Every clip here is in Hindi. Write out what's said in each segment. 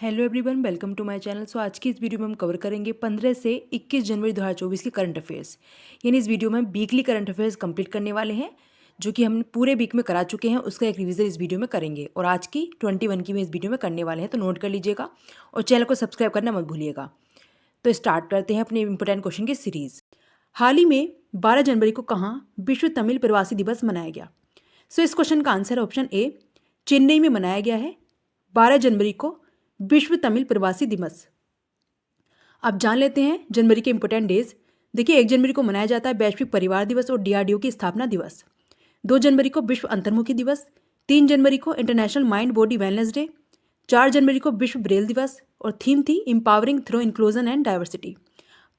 Hello everyone, welcome to my channel. So आज की इस वीडियो में हम कवर करेंगे 15 से 21 जनवरी 2024 के करंट अफेयर्स। यानी इस वीडियो में हम वीकली करंट अफेयर्स कंप्लीट करने वाले हैं, जो कि हम पूरे वीक में करा चुके हैं। उसका एक रिवीजन इस वीडियो में करेंगे और आज की 21 की में इस वीडियो में करने वाले हैं, तो नोट कर लीजिएगा और चैनल को सब्सक्राइब करना मत भूलिएगा। तो स्टार्ट करते हैं अपने इंपोर्टेंट क्वेश्चन की सीरीज। हाल ही में 12 जनवरी को कहाँ विश्व तमिल प्रवासी दिवस मनाया गया? सो इस क्वेश्चन का आंसर है ऑप्शन ए, चेन्नई में मनाया गया है 12 जनवरी को विश्व तमिल प्रवासी दिवस। अब जान लेते हैं जनवरी के इंपोर्टेंट डेज। देखिए, 1 जनवरी को मनाया जाता है वैश्विक परिवार दिवस और डीआरडीओ की स्थापना दिवस। 2 जनवरी को विश्व अंतर्मुखी दिवस। 3 जनवरी को international mind body wellness day. 4 जनवरी को विश्व ब्रेल दिवस और थीम थी empowering through inclusion and diversity.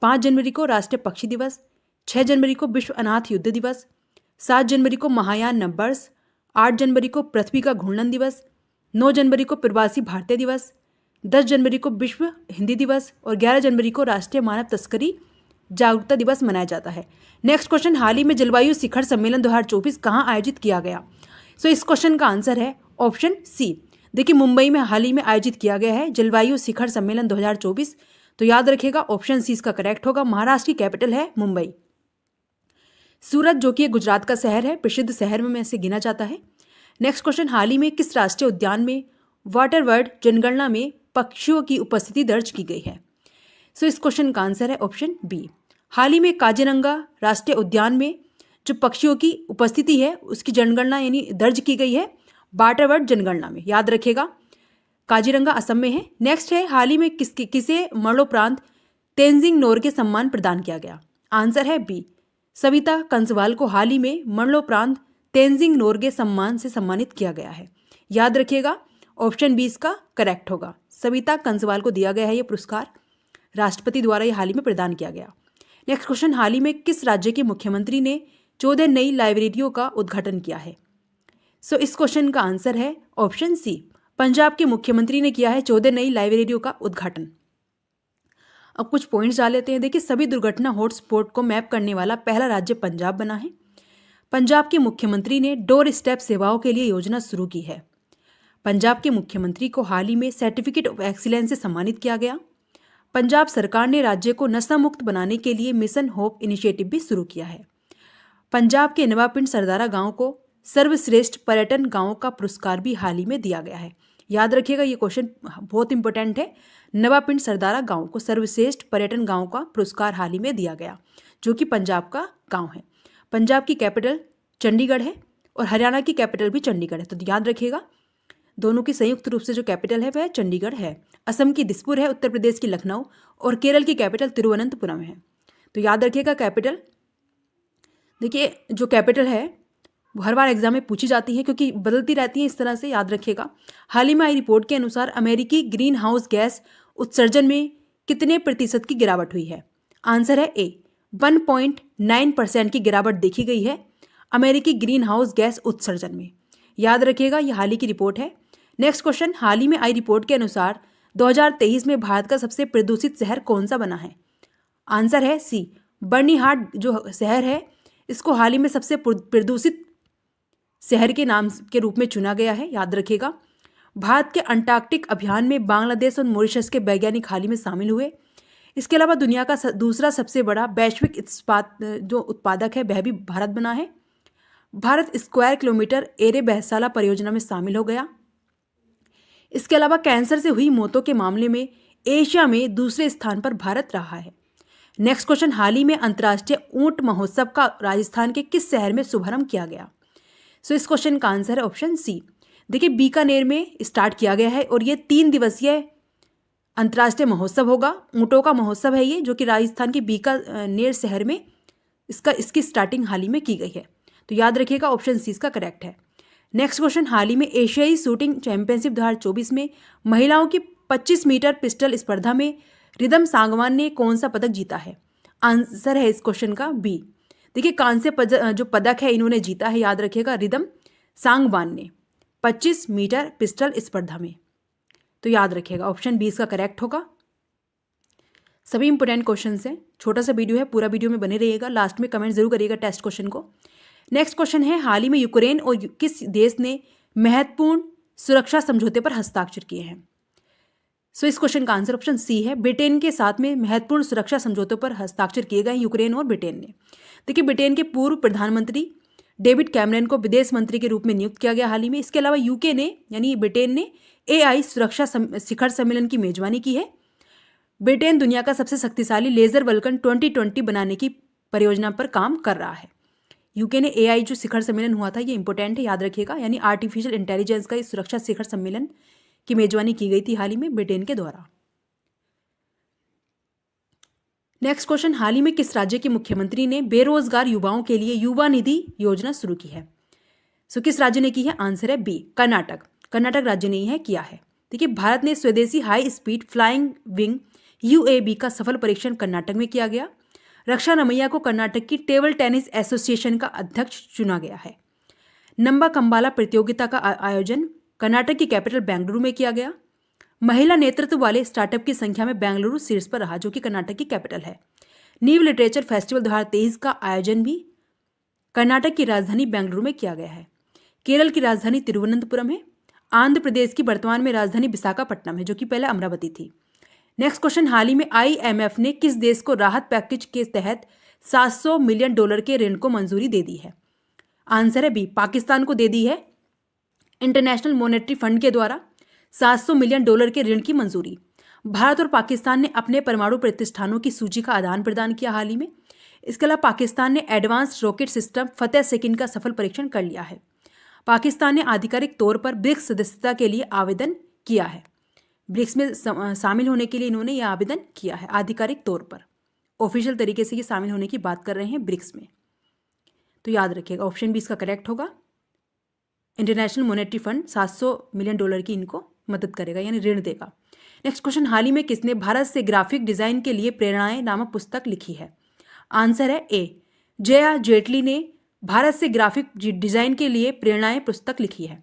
5 जनवरी को राष्ट्रीय पक्षी दिवस। 6 जनवरी को विश्व अनाथ युद्ध दिवस। 7 जनवरी को महायान नववर्ष। 8 जनवरी को पृथ्वी का घूर्णन दिवस। 9 जनवरी को प्रवासी भारतीय दिवस। 10 जनवरी को विश्व हिंदी दिवस और 11 जनवरी को राष्ट्रीय मानव तस्करी जागरूकता दिवस मनाया जाता है। नेक्स्ट क्वेश्चन, हाल ही में जलवायु शिखर सम्मेलन 2024 कहाँ आयोजित किया गया? सो इस क्वेश्चन का आंसर है ऑप्शन सी। देखिए, मुंबई में हाल ही में आयोजित किया गया है जलवायु शिखर सम्मेलन 2024। तो याद रखिएगा ऑप्शन सी इसका करेक्ट होगा। महाराष्ट्र की कैपिटल है मुंबई। सूरत, जो कि गुजरात का शहर है, प्रसिद्ध शहर में से गिना जाता है। नेक्स्ट क्वेश्चन, हाल ही में किस राष्ट्रीय उद्यान में वाटर वर्ड जनगणना में पक्षियों की उपस्थिति दर्ज की गई है? सो इस क्वेश्चन का आंसर है ऑप्शन बी। हाल ही में काजीरंगा राष्ट्रीय उद्यान में जो पक्षियों की उपस्थिति है उसकी जनगणना यानी दर्ज की गई है वाटर वर्ड जनगणना में। याद रखेगा, काजीरंगा असम में है। नेक्स्ट है, हाल ही में किसे मरणोपरांत तेंजिंग नोरगे सम्मान प्रदान किया गया? आंसर है बी, सविता कंसवाल को हाल ही में मरणोपरांत तेंजिंग नोरगे सम्मान से सम्मानित किया गया है। याद रखिएगा ऑप्शन बी इसका करेक्ट होगा। सविता कंसवाल को दिया गया है ये पुरस्कार, राष्ट्रपति द्वारा ये हाल ही में प्रदान किया गया। नेक्स्ट क्वेश्चन, हाल ही में किस राज्य के मुख्यमंत्री ने 14 नई लाइब्रेरियों का उद्घाटन किया है? सो इस क्वेश्चन का आंसर है ऑप्शन सी, पंजाब के मुख्यमंत्री ने किया है 14 नई लाइब्रेरियों का उद्घाटन। अब कुछ पॉइंट्स डाल लेते हैं। देखिए, सभी दुर्घटना हॉटस्पॉट को मैप करने वाला पहला राज्य पंजाब बना है। पंजाब के मुख्यमंत्री ने डोर स्टेप सेवाओं के लिए योजना शुरू की है। पंजाब के मुख्यमंत्री को हाल ही में सर्टिफिकेट ऑफ एक्सीलेंस से सम्मानित किया गया। पंजाब सरकार ने राज्य को नशा मुक्त बनाने के लिए मिशन होप इनिशिएटिव भी शुरू किया है। पंजाब के नवापिंड सरदारा गांव को सर्वश्रेष्ठ पर्यटन गांव का पुरस्कार भी हाल ही में दिया गया है। याद रखिएगा, ये क्वेश्चन बहुत इंपॉर्टेंट है। नवापिंड सरदारा गांव को सर्वश्रेष्ठ पर्यटन गांव का पुरस्कार हाल ही में दिया गया, जो कि पंजाब का गांव है। पंजाब की कैपिटल चंडीगढ़ है और हरियाणा की कैपिटल भी चंडीगढ़ है। तो याद रखिएगा, दोनों की संयुक्त रूप से जो कैपिटल है वह चंडीगढ़ है। असम की दिसपुर है, उत्तर प्रदेश की लखनऊ और केरल की कैपिटल तिरुवनंतपुरम है। तो याद रखिएगा कैपिटल। देखिए, जो कैपिटल है वो हर बार एग्जाम में पूछी जाती है क्योंकि बदलती रहती है, इस तरह से याद रखिएगा। हाल ही में आई रिपोर्ट के अनुसार अमेरिकी ग्रीन हाउस गैस उत्सर्जन में कितने प्रतिशत की गिरावट हुई है? आंसर है ए, 1.9% की गिरावट देखी गई है अमेरिकी ग्रीन हाउस गैस उत्सर्जन में। याद रखिएगा, यह हाल ही की रिपोर्ट है। नेक्स्ट क्वेश्चन, हाल ही में आई रिपोर्ट के अनुसार 2023 में भारत का सबसे प्रदूषित शहर कौन सा बना है? आंसर है सी, बर्निहाट जो शहर है इसको हाल ही में सबसे प्रदूषित शहर के नाम के रूप में चुना गया है। याद रखिएगा, भारत के अंटार्कटिक अभियान में बांग्लादेश और मॉरिशस के वैज्ञानिक हाल ही में शामिल हुए। इसके अलावा दुनिया का दूसरा सबसे बड़ा वैश्विक इस्पात जो उत्पादक है वह भी भारत बना है। भारत स्क्वायर किलोमीटर एरे बहसाला परियोजना में शामिल हो गया। इसके अलावा कैंसर से हुई मौतों के मामले में एशिया में दूसरे स्थान पर भारत रहा है। नेक्स्ट क्वेश्चन, हाल ही में अंतर्राष्ट्रीय ऊंट महोत्सव का राजस्थान के किस शहर में शुभारंभ किया गया? सो इस क्वेश्चन का आंसर है ऑप्शन सी। देखिए, बीकानेर में स्टार्ट किया गया है और ये 3 दिवसीय अंतर्राष्ट्रीय महोत्सव होगा। ऊंटों का महोत्सव है ये, जो कि राजस्थान के बीकानेर शहर में इसकी स्टार्टिंग हाल ही में की गई है। तो याद रखिएगा ऑप्शन सी इसका करेक्ट है। नेक्स्ट क्वेश्चन, हाल ही में एशियाई शूटिंग चैंपियनशिप 2024 में महिलाओं की 25 मीटर पिस्टल स्पर्धा में रिदम सांगवान ने कौन सा पदक जीता है? आंसर है इस क्वेश्चन का बी। देखिए, कांस्य जो पदक है इन्होंने जीता है, याद रखिएगा, रिदम सांगवान ने 25 मीटर पिस्टल स्पर्धा में। तो याद रखिएगा ऑप्शन बी इसका करेक्ट होगा। सभी इंपोर्टेंट क्वेश्चन हैं, छोटा सा वीडियो है, पूरा वीडियो में बने रहिएगा। लास्ट में कमेंट जरूर करिएगा टेस्ट क्वेश्चन को। नेक्स्ट क्वेश्चन है, हाल ही में यूक्रेन और किस देश ने महत्वपूर्ण सुरक्षा समझौते पर हस्ताक्षर किए हैं? सो इस क्वेश्चन का आंसर ऑप्शन सी है। ब्रिटेन के साथ में महत्वपूर्ण सुरक्षा समझौतों पर हस्ताक्षर किए गए यूक्रेन और ब्रिटेन ने। देखिए, ब्रिटेन के पूर्व प्रधानमंत्री डेविड कैमरन को विदेश मंत्री के रूप में नियुक्त किया गया हाल ही में। इसके अलावा यूके ने यानी ब्रिटेन ने AI सुरक्षा शिखर सम्मेलन की मेजबानी की है। ब्रिटेन दुनिया का सबसे शक्तिशाली लेजर वल्कन 2020 बनाने की परियोजना पर काम कर रहा है। यूके ने AI जो शिखर सम्मेलन हुआ था, ये इंपॉर्टेंट है, याद रखिएगा, यानी आर्टिफिशियल इंटेलिजेंस का इस सुरक्षा शिखर सम्मेलन की मेजबानी की गई थी हाल ही में ब्रिटेन के द्वारा। नेक्स्ट क्वेश्चन, हाल ही में किस राज्य के मुख्यमंत्री ने बेरोजगार युवाओं के लिए युवा निधि योजना शुरू की है? सो किस राज्य ने की है? आंसर है बी, कर्नाटक। कर्नाटक राज्य ने यह किया है। देखिए, भारत ने स्वदेशी high speed flying wing UAV का सफल परीक्षण कर्नाटक में किया गया। रक्षा रमैया को कर्नाटक की टेबल टेनिस एसोसिएशन का अध्यक्ष चुना गया है। नंबा कंबाला प्रतियोगिता का आयोजन कर्नाटक की कैपिटल बेंगलुरु में किया गया। महिला नेतृत्व वाले स्टार्टअप की संख्या में बेंगलुरु शीर्ष पर रहा, जो कि कर्नाटक की कैपिटल है। नीव लिटरेचर फेस्टिवल 2023 का आयोजन भी कर्नाटक की राजधानी बेंगलुरु में किया गया है। केरल की राजधानी तिरुवनंतपुरम है। आंध्र प्रदेश की वर्तमान में राजधानी विशाखापट्टनम है, जो कि पहले अमरावती थी। नेक्स्ट क्वेश्चन, हाल ही में IMF ने किस देश को राहत पैकेज के तहत $700 मिलियन के ऋण को मंजूरी दे दी है? आंसर है बी, पाकिस्तान को दे दी है। इंटरनेशनल मॉनेटरी फंड के द्वारा $700 मिलियन के ऋण की मंजूरी। भारत और पाकिस्तान ने अपने परमाणु प्रतिष्ठानों की सूची का आदान प्रदान किया हाल ही में। इसके अलावा पाकिस्तान ने एडवांस्ड रॉकेट सिस्टम फतेह सेकंड का सफल परीक्षण कर लिया है। पाकिस्तान ने आधिकारिक तौर पर ब्रिक्स सदस्यता के लिए आवेदन किया है। ब्रिक्स में शामिल होने के लिए इन्होंने यह आवेदन किया है आधिकारिक तौर पर। ऑफिशियल तरीके से ये शामिल होने की बात कर रहे हैं ब्रिक्स में। तो याद रखिएगा, ऑप्शन बी इसका करेक्ट होगा। इंटरनेशनल मॉनेटरी फंड $700 मिलियन की इनको मदद करेगा, यानी ऋण देगा। नेक्स्ट क्वेश्चन, हाल ही में किसने भारत से ग्राफिक डिजाइन के लिए प्रेरणाएं नामक पुस्तक लिखी है? आंसर है ए, जया जेटली ने भारत से ग्राफिक डिजाइन के लिए प्रेरणाएं पुस्तक लिखी है।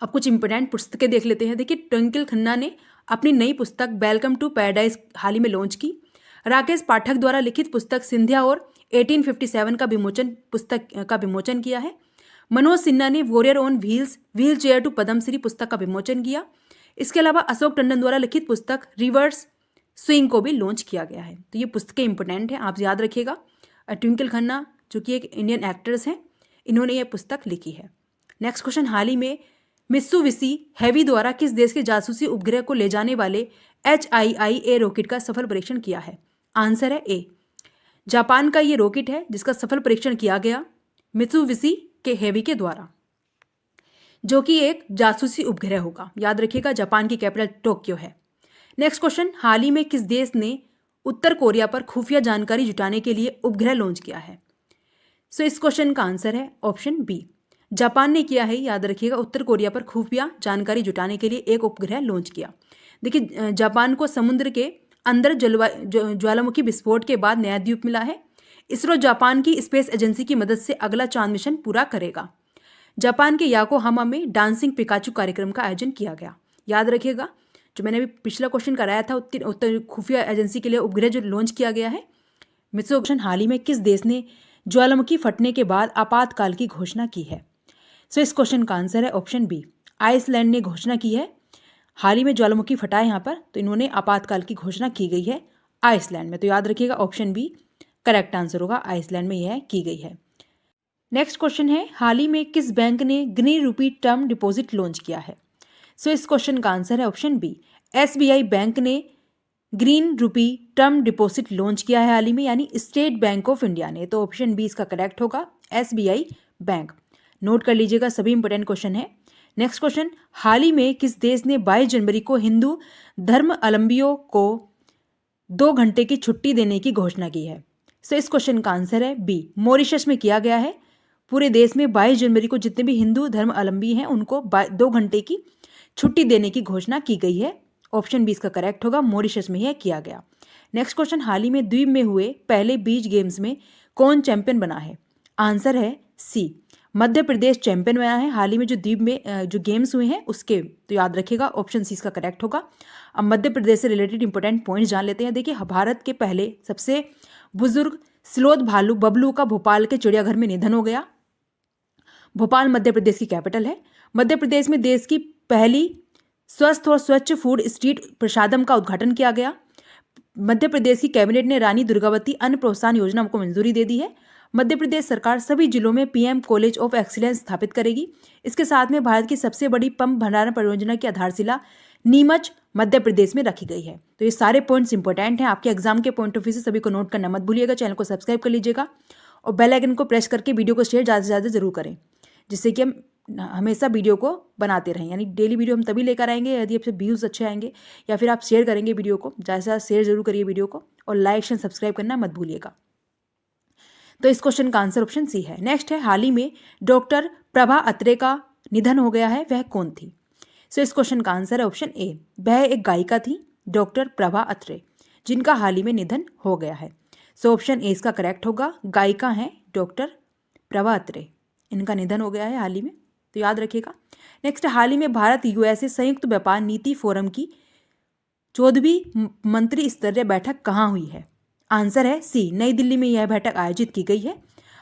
अब कुछ इंपोर्टेंट पुस्तकें देख लेते हैं। देखिए, ट्विंकल खन्ना ने अपनी नई पुस्तक वेलकम टू पैराडाइज हाल ही में लॉन्च की। राकेश पाठक द्वारा लिखित पुस्तक सिंधिया और 1857 का विमोचन किया है। मनोज सिन्हा ने warrior on wheelchair to Padmashri पुस्तक का विमोचन किया। इसके अलावा अशोक टंडन द्वारा लिखित पुस्तक रिवर्स स्विंग को भी लॉन्च किया गया है। तो ये पुस्तकें इंपोर्टेंट हैं, आप याद रखिएगा। ट्विंकल खन्ना जो कि एक इंडियन एक्ट्रेस हैं, इन्होंने ये पुस्तक लिखी है। नेक्स्ट क्वेश्चन, हाल ही में मित्सुबिशी हेवी द्वारा किस देश के जासूसी उपग्रह को ले जाने वाले HIIA रॉकेट का सफल परीक्षण किया है? आंसर है ए, जापान का ये रॉकेट है जिसका सफल परीक्षण किया गया मित्सुबिशी के हेवी के द्वारा, जो कि एक जासूसी उपग्रह होगा। याद रखिएगा, जापान की कैपिटल टोक्यो है। नेक्स्ट क्वेश्चन, हाल ही में किस देश ने उत्तर कोरिया पर खुफिया जानकारी जुटाने के लिए उपग्रह लॉन्च किया है? सो इस क्वेश्चन का आंसर है ऑप्शन बी, जापान ने किया है। याद रखिएगा, उत्तर कोरिया पर खुफिया जानकारी जुटाने के लिए एक उपग्रह लॉन्च किया। देखिए, जापान को समुद्र के अंदर ज्वालामुखी विस्फोट के बाद नया द्वीप मिला है। इसरो जापान की स्पेस एजेंसी की मदद से अगला चांद मिशन पूरा करेगा। जापान के याकोहामा में डांसिंग पिकाचू कार्यक्रम का आयोजन किया गया। याद रखिएगा, जो मैंने अभी पिछला क्वेश्चन कराया था, उत्तर खुफिया एजेंसी के लिए उपग्रह जो लॉन्च किया गया है मित्सुबिशी। हाल ही में किस देश ने ज्वालामुखी फटने के बाद आपातकाल की घोषणा की है? सो इस क्वेश्चन का आंसर है ऑप्शन बी, आइसलैंड ने घोषणा की है। हाल ही में ज्वालामुखी फटा है यहाँ पर, तो इन्होंने आपातकाल की घोषणा की गई है आइसलैंड में। तो याद रखिएगा, ऑप्शन बी करेक्ट आंसर होगा, आइसलैंड में यह की गई है। नेक्स्ट क्वेश्चन है, हाल ही में किस बैंक ने ग्रीन रूपी टर्म डिपॉजिट लॉन्च किया है? सो इस क्वेश्चन का आंसर है ऑप्शन बी, SBI बैंक ने ग्रीन रूपी टर्म डिपॉजिट लॉन्च किया है हाल ही में, यानी स्टेट बैंक ऑफ इंडिया ने। तो ऑप्शन बी इसका करेक्ट होगा, SBI बैंक। नोट कर लीजिएगा, सभी इंपोर्टेंट क्वेश्चन है। नेक्स्ट क्वेश्चन, हाल ही में किस देश ने 22 जनवरी को हिंदू धर्मावलंबियों को 2 घंटे की छुट्टी देने की घोषणा की है? सो इस क्वेश्चन का आंसर है बी, मॉरिशस में किया गया है। पूरे देश में 22 जनवरी को जितने भी हिंदू धर्मावलंबी हैं उनको 2 घंटे की छुट्टी देने की घोषणा की गई है। ऑप्शन बी इसका करेक्ट होगा, मॉरिशस में यह किया गया। नेक्स्ट क्वेश्चन, हाल ही में द्वीप में हुए पहले बीच गेम्स में कौन चैंपियन बना है? आंसर है सी, मध्य प्रदेश चैंपियन बना है हाल ही में जो द्वीप में जो गेम्स हुए हैं उसके। तो याद रखिएगा, ऑप्शन सी इसका करेक्ट होगा। अब मध्य प्रदेश से रिलेटेड इंपॉर्टेंट पॉइंट्स जान लेते हैं। देखिए, भारत के पहले सबसे बुजुर्ग स्लोथ भालू बबलू का भोपाल के चिड़ियाघर में निधन हो गया। भोपाल मध्य प्रदेश की कैपिटल है। मध्य प्रदेश में देश की पहली स्वस्थ और स्वच्छ फूड स्ट्रीट प्रसादम का उद्घाटन किया गया। मध्य प्रदेश की कैबिनेट ने रानी दुर्गावती अन्न प्रोत्साहन योजना को मंजूरी दे दी है। मध्य प्रदेश सरकार सभी जिलों में पीएम कॉलेज ऑफ एक्सीलेंस स्थापित करेगी। इसके साथ में भारत की सबसे बड़ी पंप भंडारण परियोजना की आधारशिला नीमच मध्य प्रदेश में रखी गई है। तो ये सारे पॉइंट्स इंपॉर्टेंट हैं, आपके एग्जाम के पॉइंट ऑफ व्यू से सभी को नोट करना मत भूलिएगा। चैनल को सब्सक्राइब कर लीजिएगा और बेल आइकन को प्रेस करके वीडियो को शेयर ज़्यादा से ज़्यादा जरूर करें, जिससे कि हम हमेशा वीडियो को बनाते रहें। यानी डेली वीडियो हम तभी लेकर आएंगे यदि आपसे व्यूज़ अच्छे आएंगे, या फिर आप शेयर करेंगे वीडियो को। ज़्यादा से ज़्यादा शेयर जरूर करिए वीडियो को, और लाइक एंड सब्सक्राइब करना मत भूलिएगा। तो इस क्वेश्चन का आंसर ऑप्शन सी है। नेक्स्ट है, हाल ही में डॉक्टर प्रभा अत्रे का निधन हो गया है, वह कौन थी? सो इस क्वेश्चन का आंसर है ऑप्शन ए, वह एक गायिका थी डॉक्टर प्रभा अत्रे, जिनका हाल ही में निधन हो गया है। सो ऑप्शन ए इसका करेक्ट होगा, गायिका हैं डॉक्टर प्रभा अत्रे, इनका निधन हो गया है हाल ही में, तो याद रखिएगा। नेक्स्ट, हाल ही में भारत यूएसए संयुक्त व्यापार नीति फोरम की 14वीं मंत्री स्तरीय बैठक कहाँ हुई है? आंसर है सी, नई दिल्ली में यह बैठक आयोजित की गई है।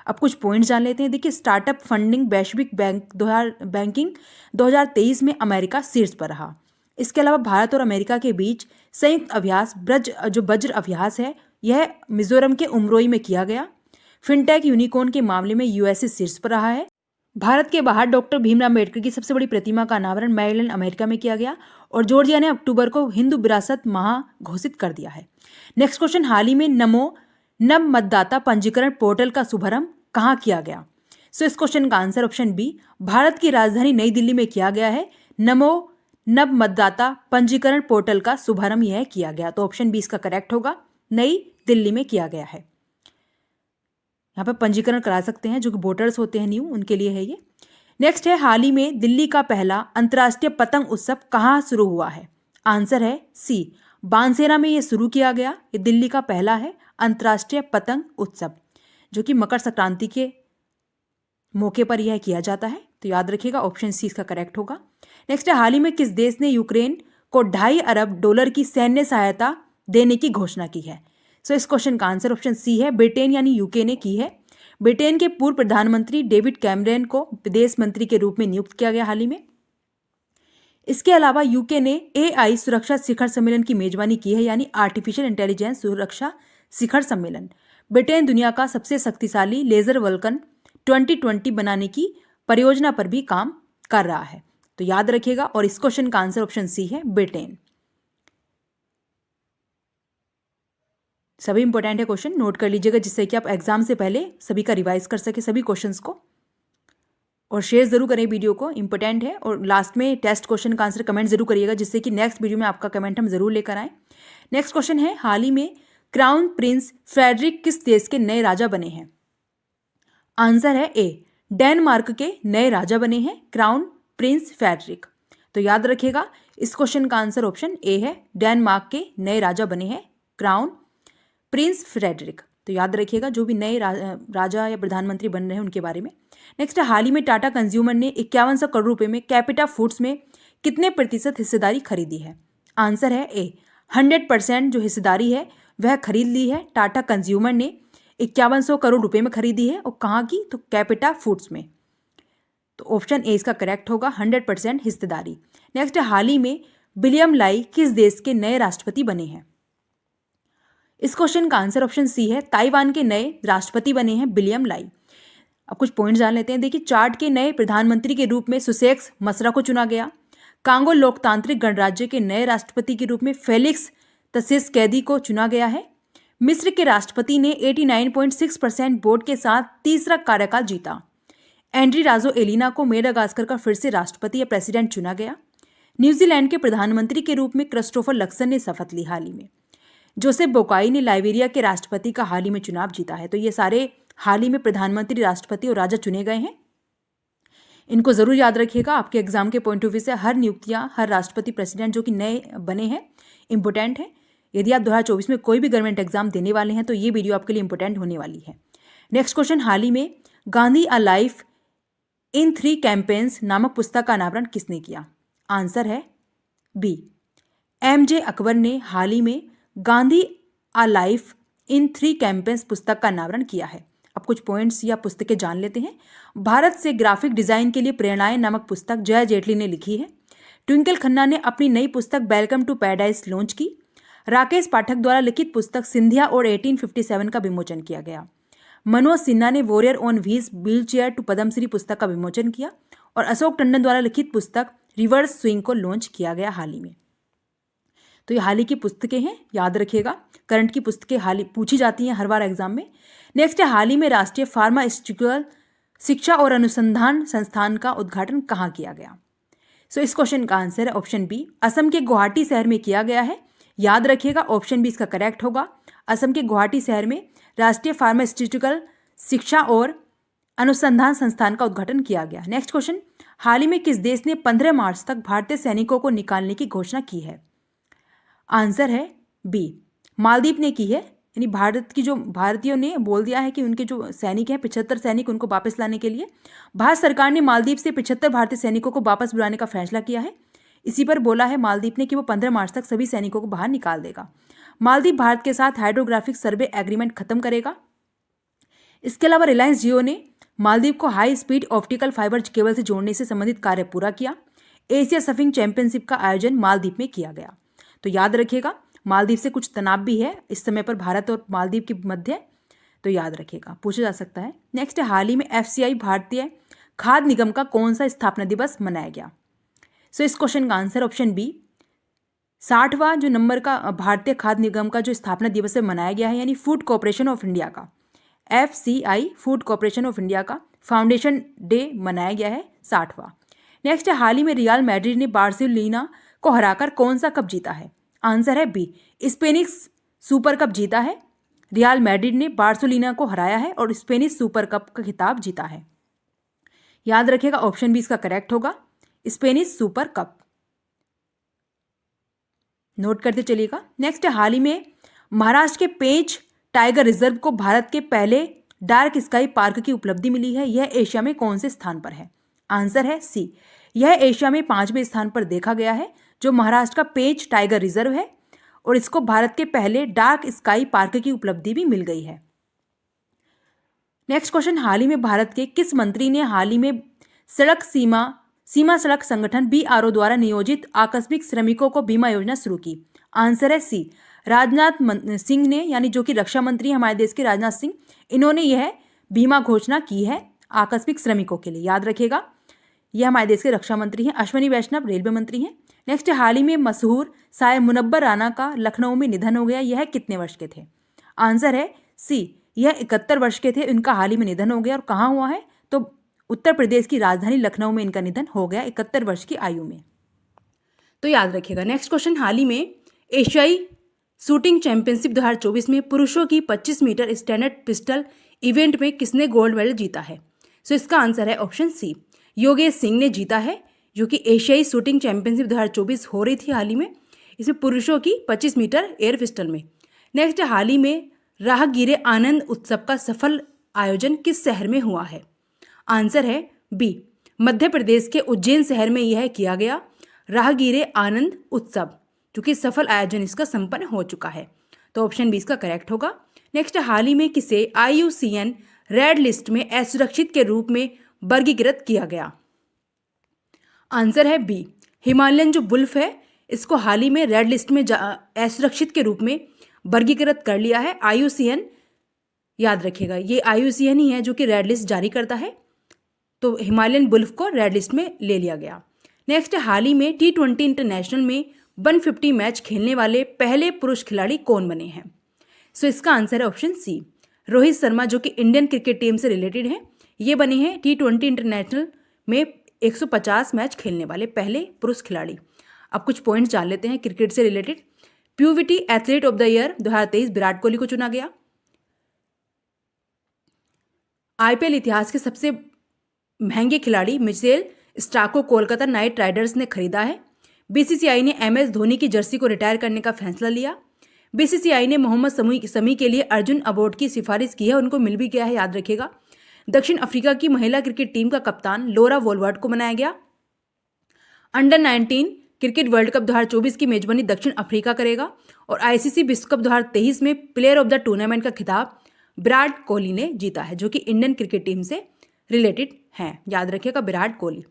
अब कुछ पॉइंट्स जान लेते हैं। देखिए, स्टार्टअप फंडिंग वैश्विक बैंकिंग 2023 में अमेरिका शीर्ष पर रहा। इसके अलावा भारत और अमेरिका के बीच संयुक्त अभ्यास वज्र अभ्यास है, यह मिजोरम के उमरोई में किया गया। फिनटेक यूनिकॉर्न के मामले में यूएसए शीर्ष पर रहा है। भारत के बाहर डॉक्टर भीमराव अम्बेडकर की सबसे बड़ी प्रतिमा का अनावरण मैरीलैंड अमेरिका में किया गया, और जॉर्जिया ने अक्टूबर को हिंदू विरासत माह घोषित कर दिया है। नेक्स्ट क्वेश्चन, हाल ही में नमो नव मतदाता पंजीकरण पोर्टल का शुभारंभ कहाँ किया गया? सो इस क्वेश्चन का आंसर ऑप्शन बी, भारत की राजधानी नई दिल्ली में किया गया है। नमो नव मतदाता पंजीकरण पोर्टल का शुभारंभ यह किया गया, तो ऑप्शन बी इसका करेक्ट होगा, नई दिल्ली में किया गया है। यहाँ पर पंजीकरण करा सकते हैं, जो कि वोटर्स होते हैं न्यू, उनके लिए है ये। नेक्स्ट है, हाल ही में दिल्ली का पहला अंतर्राष्ट्रीय पतंग उत्सव कहाँ शुरू हुआ है? आंसर है सी, बानसेरा में ये शुरू किया गया। ये दिल्ली का पहला है अंतर्राष्ट्रीय पतंग उत्सव, जो कि मकर संक्रांति के मौके पर यह किया जाता है, तो याद रखिएगा, ऑप्शन सी इसका करेक्ट होगा। नेक्स्ट है, हाल ही में किस देश ने यूक्रेन को $2.5 अरब की सैन्य सहायता देने की घोषणा की है? सो इस क्वेश्चन का आंसर ऑप्शन सी है, ब्रिटेन यानी यूके ने की है। ब्रिटेन के पूर्व प्रधानमंत्री डेविड कैमरन को विदेश मंत्री के रूप में नियुक्त किया गया हाल ही में। इसके अलावा यूके ने AI सुरक्षा शिखर सम्मेलन की मेजबानी की है, यानी आर्टिफिशियल इंटेलिजेंस सुरक्षा शिखर सम्मेलन। ब्रिटेन दुनिया का सबसे शक्तिशाली लेजर वल्कन 2020 बनाने की परियोजना पर भी काम कर रहा है, तो याद रखिएगा। और इस क्वेश्चन का आंसर ऑप्शन सी है, ब्रिटेन। सभी इंपॉर्टेंट है क्वेश्चन, नोट कर लीजिएगा, जिससे कि आप एग्जाम से पहले सभी का रिवाइज कर सके सभी क्वेश्चंस को। और शेयर जरूर करें वीडियो को, इंपॉर्टेंट है। और लास्ट में टेस्ट क्वेश्चन का आंसर कमेंट जरूर करिएगा, जिससे कि नेक्स्ट वीडियो में आपका कमेंट हम जरूर लेकर आएँ। नेक्स्ट क्वेश्चन है, हाल ही में क्राउन प्रिंस फ्रेडरिक किस देश के नए राजा बने हैं? आंसर है ए, डेनमार्क के नए राजा बने हैं क्राउन प्रिंस फ्रेडरिक, तो याद रखिएगा, इस क्वेश्चन का आंसर ऑप्शन ए है, डेनमार्क के नए राजा बने हैं क्राउन प्रिंस फ्रेडरिक, तो याद रखिएगा जो भी नए राजा या प्रधानमंत्री बन रहे हैं उनके बारे में। नेक्स्ट, हाल ही में टाटा कंज्यूमर ने 5100 करोड़ रुपए में कैपिटा फूड्स में कितने प्रतिशत हिस्सेदारी खरीदी है? आंसर है ए, 100% जो हिस्सेदारी है वह खरीद ली है। टाटा कंज्यूमर ने 5100 करोड़ रुपए में खरीदी है, और कहाँ की? तो कैपिटा फूड्स में, तो ऑप्शन ए इसका करेक्ट होगा, 100% हिस्सेदारी। नेक्स्ट, हाल ही में विलियम लाई किस देश के नए राष्ट्रपति बने हैं? इस क्वेश्चन का आंसर ऑप्शन सी है, ताइवान के नए राष्ट्रपति बने हैं विलियम लाई। अब कुछ पॉइंट जान लेते हैं। देखिए, चाड के नए प्रधानमंत्री के रूप में सुसेक्स मसरा को चुना गया। कांगो लोकतांत्रिक गणराज्य के नए राष्ट्रपति के रूप में फेलिक्स त्सेस्केदी को चुना गया है। मिस्र के राष्ट्रपति ने 89.6% वोट के साथ तीसरा कार्यकाल जीता। एंड्री राजो एलिना को मेडागास्कर का फिर से राष्ट्रपति या प्रेसिडेंट चुना गया। न्यूजीलैंड के प्रधानमंत्री के रूप में क्रिस्टोफर लक्सन ने शपथ ली हाल ही में। जोसेफ बोकाई ने लाइबेरिया के राष्ट्रपति का हाल ही में चुनाव जीता है। तो ये सारे हाल ही में प्रधानमंत्री, राष्ट्रपति और राजा चुने गए हैं। इनको जरूर याद रखिएगा, आपके एग्जाम के पॉइंट ऑफ व्यू से हर नियुक्तियां, हर राष्ट्रपति, प्रेसिडेंट जो कि नए बने हैं इंपॉर्टेंट है। यदि आप 2024 में कोई भी गवर्नमेंट एग्जाम देने वाले हैं तो ये वीडियो आपके लिए इंपॉर्टेंट होने वाली है। नेक्स्ट क्वेश्चन, हाल ही में Gandhi a life in 3 campaigns नामक पुस्तक का अनावरण किसने किया? आंसर है बी, MJ अकबर ने हाल ही में Gandhi a life in 3 campaigns पुस्तक का अनावरण किया है। अब कुछ पॉइंट्स या पुस्तकें जान लेते हैं। भारत से ग्राफिक डिजाइन के लिए प्रेरणाएं नामक पुस्तक जय जेटली ने लिखी है। ट्विंकल खन्ना ने अपनी नई पुस्तक वेलकम टू पैराडाइज लॉन्च की। राकेश पाठक द्वारा लिखित पुस्तक सिंधिया और 1857 का विमोचन किया गया। मनोज सिन्हा ने warrior on wheels wheelchair to Padmashri पुस्तक का विमोचन किया। और अशोक टंडन द्वारा लिखित पुस्तक रिवर्स स्विंग को लॉन्च किया गया हाल ही में। तो ये हाल ही की पुस्तकें हैं, याद रखिएगा। करंट की पुस्तकें हाल ही पूछी जाती हैं हर बार एग्जाम में। नेक्स्ट है, हाल ही में राष्ट्रीय फार्मास्यूटिकल शिक्षा और अनुसंधान संस्थान का उद्घाटन कहाँ किया गया? सो इस क्वेश्चन का आंसर है ऑप्शन बी, असम के गुवाहाटी शहर में किया गया है। याद रखिएगा, ऑप्शन बी इसका करेक्ट होगा। असम के गुवाहाटी शहर में राष्ट्रीय फार्मास्यूटिकल शिक्षा और अनुसंधान संस्थान का उद्घाटन किया गया। नेक्स्ट क्वेश्चन, हाल ही में किस देश ने 15 मार्च तक भारतीय सैनिकों को निकालने की घोषणा की है? आंसर है बी, मालदीव ने की है। यानी भारत की जो भारतीयों ने बोल दिया है कि उनके जो सैनिक हैं 75 सैनिक, उनको वापस लाने के लिए भारत सरकार ने मालदीव से 75 भारतीय सैनिकों को वापस बुलाने का फैसला किया है। इसी पर बोला है मालदीव ने कि वो 15 मार्च तक सभी सैनिकों को बाहर निकाल देगा। मालदीव भारत के साथ हाइड्रोग्राफिक सर्वे एग्रीमेंट खत्म करेगा। इसके अलावा रिलायंस जियो ने मालदीव को high speed optical fibre cable से जोड़ने से संबंधित कार्य पूरा किया। एशिया सर्फिंग चैंपियनशिप का आयोजन मालदीव में किया गया। तो याद रखिएगा, मालदीव से कुछ तनाव भी है इस समय पर भारत और मालदीव के मध्य, तो याद रखिएगा, पूछा जा सकता है। नेक्स्ट है, हाल ही में एफसीआई भारतीय खाद्य निगम का कौन सा स्थापना दिवस मनाया गया? सो इस क्वेश्चन का आंसर ऑप्शन बी, 60वां जो नंबर का भारतीय खाद्य निगम का जो स्थापना दिवस है मनाया गया है, यानी फूड कॉर्पोरेशन ऑफ इंडिया का, FCI food corporation of India का फाउंडेशन डे मनाया गया है 60वां। नेक्स्ट है, हाल ही में रियल मैड्रिड ने बार्सिलोना को हराकर कौन सा कप जीता है? आंसर है बी, स्पेनिश सुपर कप जीता है। रियल मैड्रिड ने बार्सिलोना को हराया है और स्पेनिश सुपर कप का खिताब जीता है। याद रखिएगा, ऑप्शन बी इसका करेक्ट होगा, स्पेनिश सुपर कप। नोट करते चलिएगा। नेक्स्ट है, हाल ही में महाराष्ट्र के पेंच टाइगर रिजर्व को भारत के पहले डार्क स्काई पार्क की उपलब्धि मिली है। यह एशिया में कौन से स्थान पर है? आंसर है सी, यह एशिया में 5वें स्थान पर देखा गया है, जो महाराष्ट्र का पेंच टाइगर रिजर्व है, और इसको भारत के पहले डार्क स्काई पार्क की उपलब्धि भी मिल गई है। नेक्स्ट क्वेश्चन, हाल ही में भारत के किस मंत्री ने हाल ही में सड़क सीमा सड़क संगठन बीआरओ द्वारा नियोजित आकस्मिक श्रमिकों को बीमा योजना शुरू की? आंसर है सी, राजनाथ सिंह ने, यानी जो कि रक्षा मंत्री हमारे देश के राजनाथ सिंह, इन्होंने यह बीमा घोषणा की है आकस्मिक श्रमिकों के लिए। याद रखिएगा, यह हमारे देश के रक्षा मंत्री हैं। अश्विनी वैष्णव रेलवे मंत्री हैं। नेक्स्ट, हाल ही में मशहूर शायर मुनव्वर राना का लखनऊ में निधन हो गया। यह कितने वर्ष के थे? आंसर है सी, यह 71 वर्ष के थे, इनका हाल ही में निधन हो गया। और कहाँ हुआ है? तो उत्तर प्रदेश की राजधानी लखनऊ में इनका निधन हो गया 71 वर्ष की आयु में। तो याद रखिएगा। नेक्स्ट क्वेश्चन, हाल ही में एशियाई शूटिंग चैंपियनशिप 2024 में पुरुषों की 25 मीटर स्टैंडर्ड पिस्टल इवेंट में किसने गोल्ड मेडल जीता है? सो इसका आंसर है ऑप्शन सी, योगेश सिंह ने जीता है, जो कि एशियाई शूटिंग चैंपियनशिप 2024 हो रही थी हाल ही में, इसमें पुरुषों की 25 मीटर एयर पिस्टल में। नेक्स्ट, हाल ही में राहगीरे आनंद उत्सव का सफल आयोजन किस शहर में हुआ है? आंसर है बी, मध्य प्रदेश के उज्जैन शहर में यह किया गया राहगीरे आनंद उत्सव, जो कि सफल आयोजन इसका संपन्न हो चुका है। तो ऑप्शन बी इसका करेक्ट होगा। नेक्स्ट, हाल ही में किसे IUCN रेड लिस्ट में असुरक्षित के रूप में वर्गीकृत किया गया? आंसर है बी, हिमालयन जो वुल्फ है, इसको हाल ही में रेड लिस्ट में असुरक्षित के रूप में वर्गीकृत कर लिया है IUCN। याद रखिएगा, ये IUCN ही है जो कि रेड लिस्ट जारी करता है, तो हिमालयन वुल्फ को रेड लिस्ट में ले लिया गया। नेक्स्ट, हाल ही में T20 इंटरनेशनल में 150 मैच खेलने वाले पहले पुरुष खिलाड़ी कौन बने हैं? सो इसका आंसर है ऑप्शन सी, रोहित शर्मा, जो कि इंडियन क्रिकेट टीम से रिलेटेड हैं। ये बने हैं T20 इंटरनेशनल में 150 मैच खेलने वाले पहले पुरुष खिलाड़ी। अब कुछ पॉइंट्स जान लेते हैं क्रिकेट से रिलेटेड। प्यूविटी athlete of the year 2023 Virat Kohli को चुना गया। IPL इतिहास के सबसे महंगे खिलाड़ी मिचेल स्टार्क को कोलकाता नाइट राइडर्स ने खरीदा है। BCCI ने MS धोनी की जर्सी को रिटायर करने का फैसला लिया। BCCI ने मोहम्मद शमी के लिए अर्जुन अवार्ड की सिफारिश की है, उनको मिल भी गया है, याद रखिएगा। दक्षिण अफ्रीका की महिला क्रिकेट टीम का कप्तान लोरा वोलवर्ट को बनाया गया। अंडर 19 क्रिकेट वर्ल्ड कप 2024 की मेजबानी दक्षिण अफ्रीका करेगा। और ICC विश्व कप 2023 में प्लेयर ऑफ द टूर्नामेंट का खिताब विराट कोहली ने जीता है, जो कि इंडियन क्रिकेट टीम से रिलेटेड हैं। याद रखिएगा, विराट कोहली।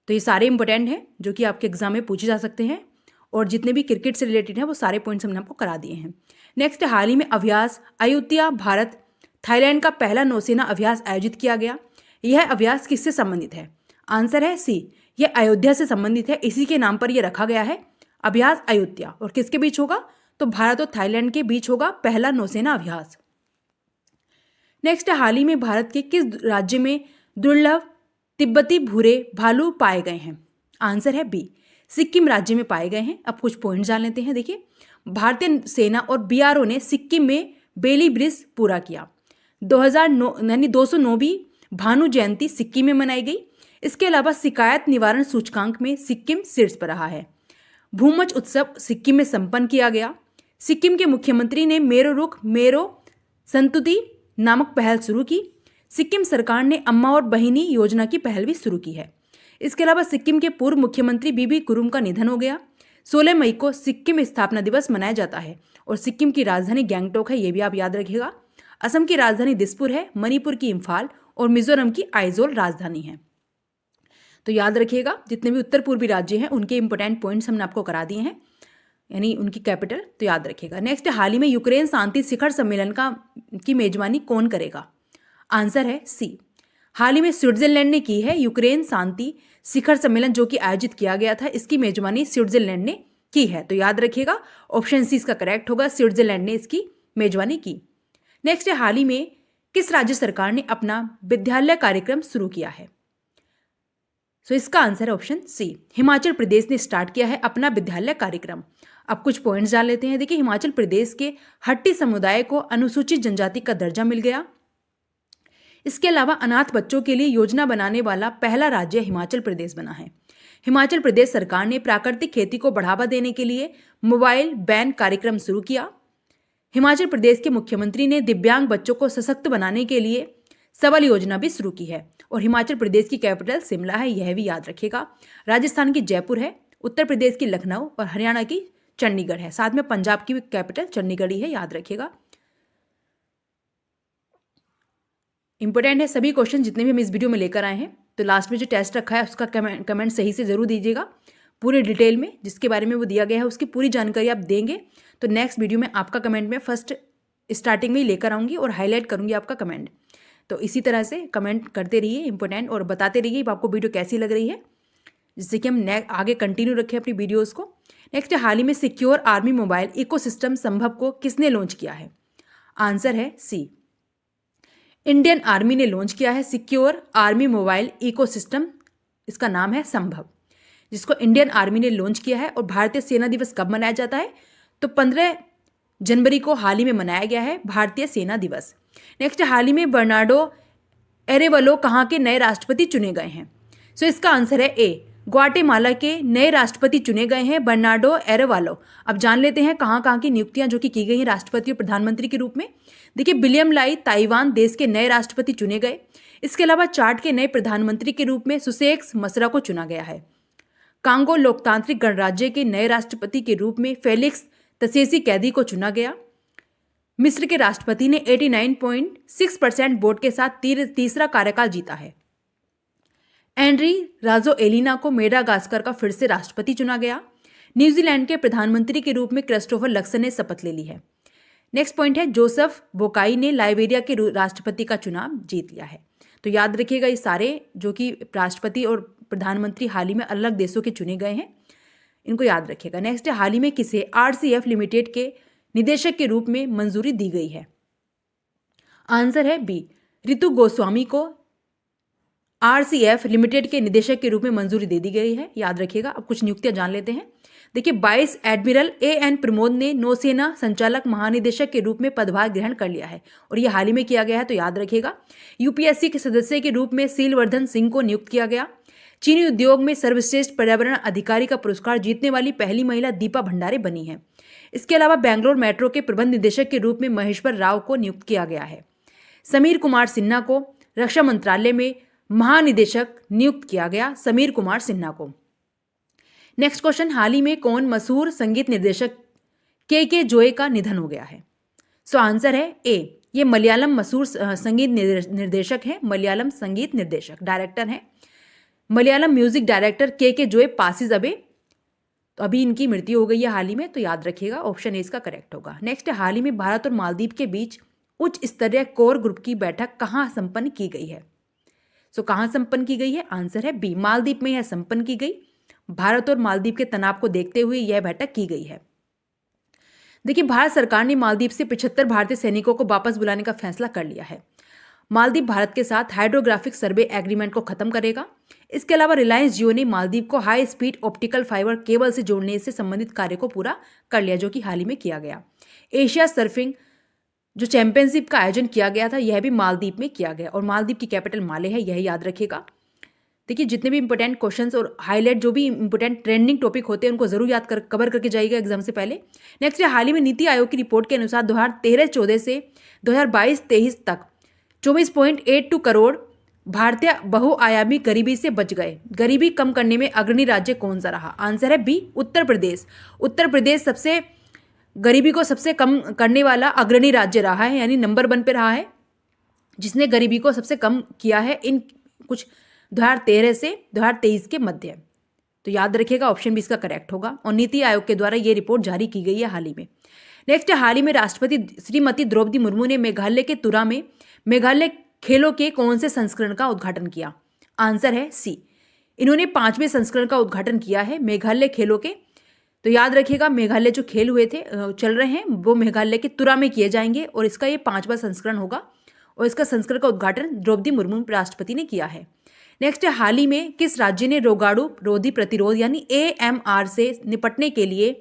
तो ये सारे इंपॉर्टेंट हैं जो कि आपके एग्जाम में पूछे जा सकते हैं, और जितने भी क्रिकेट से रिलेटेड हैं वो सारे पॉइंट्स हमने आपको करा दिए हैं। नेक्स्ट, हाल ही में अभ्यास अयुत्या भारत थाईलैंड का पहला नौसेना अभ्यास आयोजित किया गया। यह अभ्यास किससे संबंधित है? आंसर है सी, यह अयोध्या से संबंधित है, इसी के नाम पर यह रखा गया है अभ्यास अयुत्या। और किसके बीच होगा? तो भारत और थाईलैंड के बीच होगा पहला नौसेना अभ्यास। नेक्स्ट, हाल ही में भारत के किस राज्य में दुर्लभ तिब्बती भूरे भालू पाए गए हैं? आंसर है बी, सिक्किम राज्य में पाए गए हैं। अब कुछ पॉइंट जान लेते हैं। देखिए, भारतीय सेना और बीआरओ ने सिक्किम में बेली ब्रिज पूरा किया। 2009 यानी 209वीं भानु जयंती सिक्किम में मनाई गई। इसके अलावा शिकायत निवारण सूचकांक में सिक्किम शीर्ष पर रहा है। भूमच उत्सव सिक्किम में संपन्न किया गया। सिक्किम के मुख्यमंत्री ने मेरो रुख मेरो संतुति नामक पहल शुरू की। सिक्किम सरकार ने अम्मा और बहिनी योजना की पहल भी शुरू की है। इसके अलावा सिक्किम के पूर्व मुख्यमंत्री बीबी कुरुम का निधन हो गया। 16 मई को सिक्किम स्थापना दिवस मनाया जाता है और सिक्किम की राजधानी गैंगटोक है, ये भी आप याद रखिएगा। असम की राजधानी दिसपुर है, मणिपुर की इम्फाल और मिजोरम की आइजोल राजधानी है। तो याद रखिएगा, जितने भी उत्तर पूर्वी राज्य हैं उनके इंपॉर्टेंट पॉइंट्स हमने आपको करा दिए हैं, यानी उनकी कैपिटल, तो याद रखिएगा। नेक्स्ट, हाल ही में यूक्रेन शांति शिखर सम्मेलन की मेजबानी कौन करेगा? आंसर है सी, हाल ही में स्विट्जरलैंड ने की है यूक्रेन शांति शिखर सम्मेलन जो कि आयोजित किया गया था, इसकी मेजबानी स्विट्जरलैंड ने की है। तो याद रखिएगा, ऑप्शन सी इसका करेक्ट होगा, स्विट्जरलैंड ने इसकी मेजबानी की। नेक्स्ट, हाल ही में किस राज्य सरकार ने अपना विद्यालय कार्यक्रम शुरू किया है? सो इसका आंसर है ऑप्शन सी, हिमाचल प्रदेश ने स्टार्ट किया है अपना विद्यालय कार्यक्रम। अब कुछ पॉइंट्स जान लेते हैं। देखिए, हिमाचल प्रदेश के हट्टी समुदाय को अनुसूचित जनजाति का दर्जा मिल गया। इसके अलावा अनाथ बच्चों के लिए योजना बनाने वाला पहला राज्य हिमाचल प्रदेश बना है। हिमाचल प्रदेश सरकार ने प्राकृतिक खेती को बढ़ावा देने के लिए मोबाइल बैन कार्यक्रम शुरू किया। हिमाचल प्रदेश के मुख्यमंत्री ने दिव्यांग बच्चों को सशक्त बनाने के लिए सबल योजना भी शुरू की है। और हिमाचल प्रदेश की कैपिटल शिमला है, यह भी याद रखिएगा। राजस्थान की जयपुर है, उत्तर प्रदेश की लखनऊ और हरियाणा की चंडीगढ़ है। साथ में पंजाब की कैपिटल चंडीगढ़ ही है, याद रखिएगा। इंपॉर्टेंट है सभी क्वेश्चन जितने भी हम इस वीडियो में लेकर आए हैं। तो लास्ट में जो टेस्ट रखा है उसका कमेंट सही से जरूर दीजिएगा, पूरे डिटेल में जिसके बारे में वो दिया गया है उसकी पूरी जानकारी आप देंगे तो नेक्स्ट वीडियो में आपका कमेंट में फर्स्ट स्टार्टिंग में ही लेकर आऊँगी और हाईलाइट करूँगी आपका कमेंट। तो इसी तरह से कमेंट करते रहिए इंपॉर्टेंट, और बताते रहिए आपको वीडियो कैसी लग रही है, जिससे कि हम आगे कंटिन्यू रखें अपनी वीडियोस को। नेक्स्ट, हाल ही में सिक्योर आर्मी मोबाइल इकोसिस्टम संभव को किसने लॉन्च किया है? आंसर है सी, इंडियन आर्मी ने लॉन्च किया है सिक्योर आर्मी मोबाइल इकोसिस्टम, इसका नाम है संभव, जिसको इंडियन आर्मी ने लॉन्च किया है। और भारतीय सेना दिवस कब मनाया जाता है? तो 15 जनवरी को हाल ही में मनाया गया है भारतीय सेना दिवस। नेक्स्ट, हाल ही में बर्नार्डो एरेवलो कहाँ के नए राष्ट्रपति चुने गए हैं? सो इसका आंसर है ए, ग्वाटेमाला के नए राष्ट्रपति चुने गए हैं बर्नार्डो एरेवालो। अब जान लेते हैं कहाँ की नियुक्तियां जो कि की गई हैं राष्ट्रपति और प्रधानमंत्री के रूप में। देखिए, विलियम लाई ताइवान देश के नए राष्ट्रपति चुने गए। इसके अलावा चाड के नए प्रधानमंत्री के रूप में सुसेक्स मसरा को चुना गया है। कांगो लोकतांत्रिक गणराज्य के नए राष्ट्रपति के रूप में फेलिक्स तसेसी कैदी को चुना गया। मिस्र के राष्ट्रपति ने 89.6% वोट के साथ तीसरा कार्यकाल जीता है। एनरी राजोएलिना को मेडागास्कर का फिर से राष्ट्रपति चुना गया। न्यूजीलैंड के प्रधानमंत्री के रूप में क्रिस्टोफर लक्सन ने शपथ ले ली है। नेक्स्ट पॉइंट है, जोसेफ बोकाई ने लाइबेरिया के राष्ट्रपति का चुनाव जीत लिया है। तो याद रखिएगा, ये सारे जो कि राष्ट्रपति और प्रधानमंत्री हाल ही में अलग देशों के चुने गए हैं, इनको याद रखिएगा। नेक्स्ट है, हाल ही में किसे आरसीएफ लिमिटेड के निदेशक के रूप में मंजूरी दी गई है? आंसर है बी, रितु गोस्वामी को आरसीएफ लिमिटेड के निदेशक के रूप में मंजूरी दे दी गई है, याद रखिएगा। अब कुछ नियुक्तियां जान लेते हैं। देखिए, 22 एडमिरल एएन प्रमोद ने नौसेना संचालक महानिदेशक के रूप में पदभार ग्रहण कर लिया है और यह हाल ही में किया गया है, तो याद रखिएगा। यूपीएससी के सदस्य के रूप में सीलवर्धन सिंह को नियुक्त किया गया। चीनी उद्योग में सर्वश्रेष्ठ पर्यावरण अधिकारी का पुरस्कार जीतने वाली पहली महिला दीपा भंडारे बनी है। इसके अलावा बेंगलोर मेट्रो के प्रबंध निदेशक के रूप में महेश्वर राव को नियुक्त किया गया है। समीर कुमार सिन्हा को रक्षा मंत्रालय में महानिदेशक नियुक्त किया गया, समीर कुमार सिन्हा को। नेक्स्ट क्वेश्चन, हाल ही में कौन मशहूर संगीत निर्देशक के जोए का निधन हो गया है? सो आंसर है ए, ये मलयालम मशहूर संगीत निर्देशक हैं, मलयालम संगीत निर्देशक डायरेक्टर हैं। मलयालम म्यूजिक डायरेक्टर के जोए पासिस अबे, तो अभी इनकी मृत्यु हो गई है हाल ही में, तो याद रखिएगा ऑप्शन ए इसका करेक्ट होगा। नेक्स्ट है, हाल ही में भारत और मालदीव के बीच उच्च स्तरीय कोर ग्रुप की बैठक कहाँ संपन्न की गई है? सो कहाँ संपन्न की गई है? आंसर है बी, मालदीव में यह संपन्न की गई। भारत और मालदीव के तनाव को देखते हुए यह बैठक की गई है। देखिए, भारत सरकार ने मालदीव से 75 भारतीय सैनिकों को वापस बुलाने का फैसला कर लिया है। मालदीव भारत के साथ हाइड्रोग्राफिक सर्वे एग्रीमेंट को खत्म करेगा। इसके अलावा रिलायंस जियो ने मालदीव को high speed optical fibre cable से जोड़ने से संबंधित कार्य को पूरा कर लिया, जो कि हाल ही में किया गया। एशिया सर्फिंग जो चैंपियनशिप का आयोजन किया गया था, यह भी मालदीव में किया गया और मालदीव की कैपिटल माले है, यह याद रखिएगा। देखिए, जितने भी इंपॉर्टेंट क्वेश्चंस और हाईलाइट जो भी इंपॉर्टेंट ट्रेंडिंग टॉपिक होते हैं उनको जरूर याद कवर करके जाइएगा एग्जाम से पहले। नेक्स्ट है, हाल ही में नीति आयोग की रिपोर्ट के अनुसार 2013-14 से 2022-23 तक 24.82 करोड़ भारतीय बहुआयामी गरीबी से बच गए। गरीबी कम करने में अग्रणी राज्य कौन सा रहा? आंसर है बी, उत्तर प्रदेश। उत्तर प्रदेश सबसे गरीबी को सबसे कम करने वाला अग्रणी राज्य रहा है, यानी नंबर 1 पे रहा है जिसने गरीबी को सबसे कम किया है इन कुछ 2013 से 2023 के मध्य। तो याद रखिएगा ऑप्शन बी इसका करेक्ट होगा और नीति आयोग के द्वारा ये रिपोर्ट जारी की गई है हाल ही में। नेक्स्ट है, हाल ही में राष्ट्रपति श्रीमती द्रौपदी मुर्मू ने मेघालय के तुरा में मेघालय खेलों के कौन से संस्करण का उद्घाटन किया? आंसर है सी, इन्होंने 5वें संस्करण का उद्घाटन किया है मेघालय खेलों के। तो याद रखिएगा, मेघालय जो खेल हुए थे चल रहे हैं वो मेघालय के तुरा में किए जाएंगे और इसका ये 5वां संस्करण होगा और इसका संस्करण का उद्घाटन द्रौपदी मुर्मू राष्ट्रपति ने किया है। नेक्स्ट है, हाल ही में किस राज्य ने रोगाणु रोधी प्रतिरोध यानी AMR से निपटने के लिए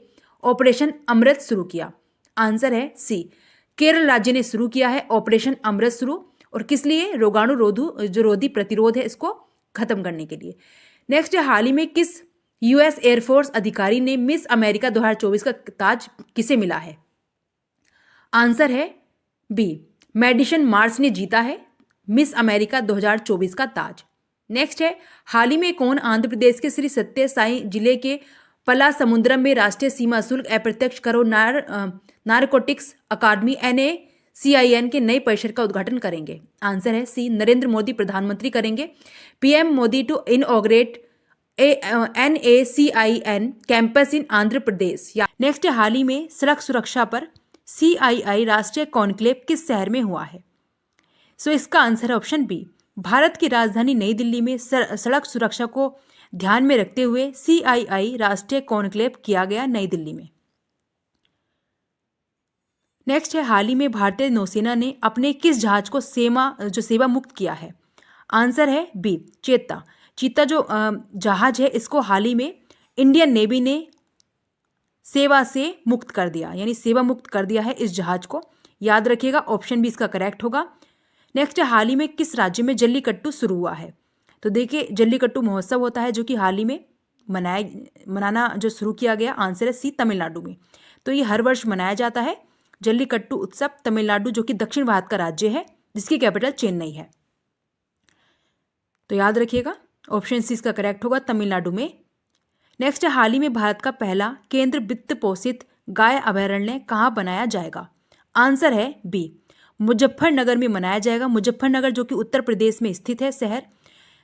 ऑपरेशन अमृत शुरू किया? आंसर है सी, केरल राज्य ने शुरू किया है ऑपरेशन अमृत शुरू, और किस लिए? रोगाणु रोधी प्रतिरोध है इसको खत्म करने के लिए। नेक्स्ट है, हाल ही में किस US एयरफोर्स अधिकारी ने मिस अमेरिका 2024 का ताज किसे मिला है? आंसर है बी, मैडिसन मार्स ने जीता है मिस अमेरिका 2024 का ताज। नेक्स्ट है, हाल ही में कौन आंध्र प्रदेश के श्री सत्य साई जिले के पलासमुद्रम में राष्ट्रीय सीमा शुल्क अप्रत्यक्ष कर और नारकोटिक्स अकादमी NACIN के नए परिसर का उद्घाटन करेंगे? आंसर है सी, नरेंद्र मोदी प्रधानमंत्री करेंगे। PM Modi to inaugurate NACIN campus in Andhra Pradesh. Next है, हाल ही में सड़क सुरक्षा पर CII राष्ट्रीय कॉन्क्लेव किस शहर में हुआ है? सो इसका आंसर है ऑप्शन बी, भारत की राजधानी नई दिल्ली में सड़क सुरक्षा को ध्यान में रखते हुए CII राष्ट्रीय कॉन्क्लेव किया गया नई दिल्ली में। नेक्स्ट है, हाल ही में भारतीय नौसेना ने अपने किस जहाज को सेवा मुक्त किया है? आंसर है बी, चीता जो जहाज है इसको हाल ही में इंडियन नेवी ने सेवा से मुक्त कर दिया, यानी सेवा मुक्त कर दिया है इस जहाज को। याद रखिएगा ऑप्शन बी इसका करेक्ट होगा। नेक्स्ट है, हाल ही में किस राज्य में जल्लीकट्टू शुरू हुआ है? तो देखिए, जल्लीकट्टू महोत्सव होता है जो कि हाल ही में मनाना जो शुरू किया गया। आंसर है सी, तमिलनाडु में। तो ये हर वर्ष मनाया जाता है जल्लीकट्टू उत्सव तमिलनाडु, जो कि दक्षिण भारत का राज्य है जिसकी कैपिटल चेन्नई है। तो याद रखिएगा ऑप्शन सी इसका करेक्ट होगा, तमिलनाडु में। नेक्स्ट है, हाल ही में भारत का पहला केंद्र वित्त पोषित गाय अभयारण्य कहाँ बनाया जाएगा? आंसर है बी, मुजफ्फरनगर में बनाया जाएगा। मुजफ्फरनगर जो कि उत्तर प्रदेश में स्थित है शहर,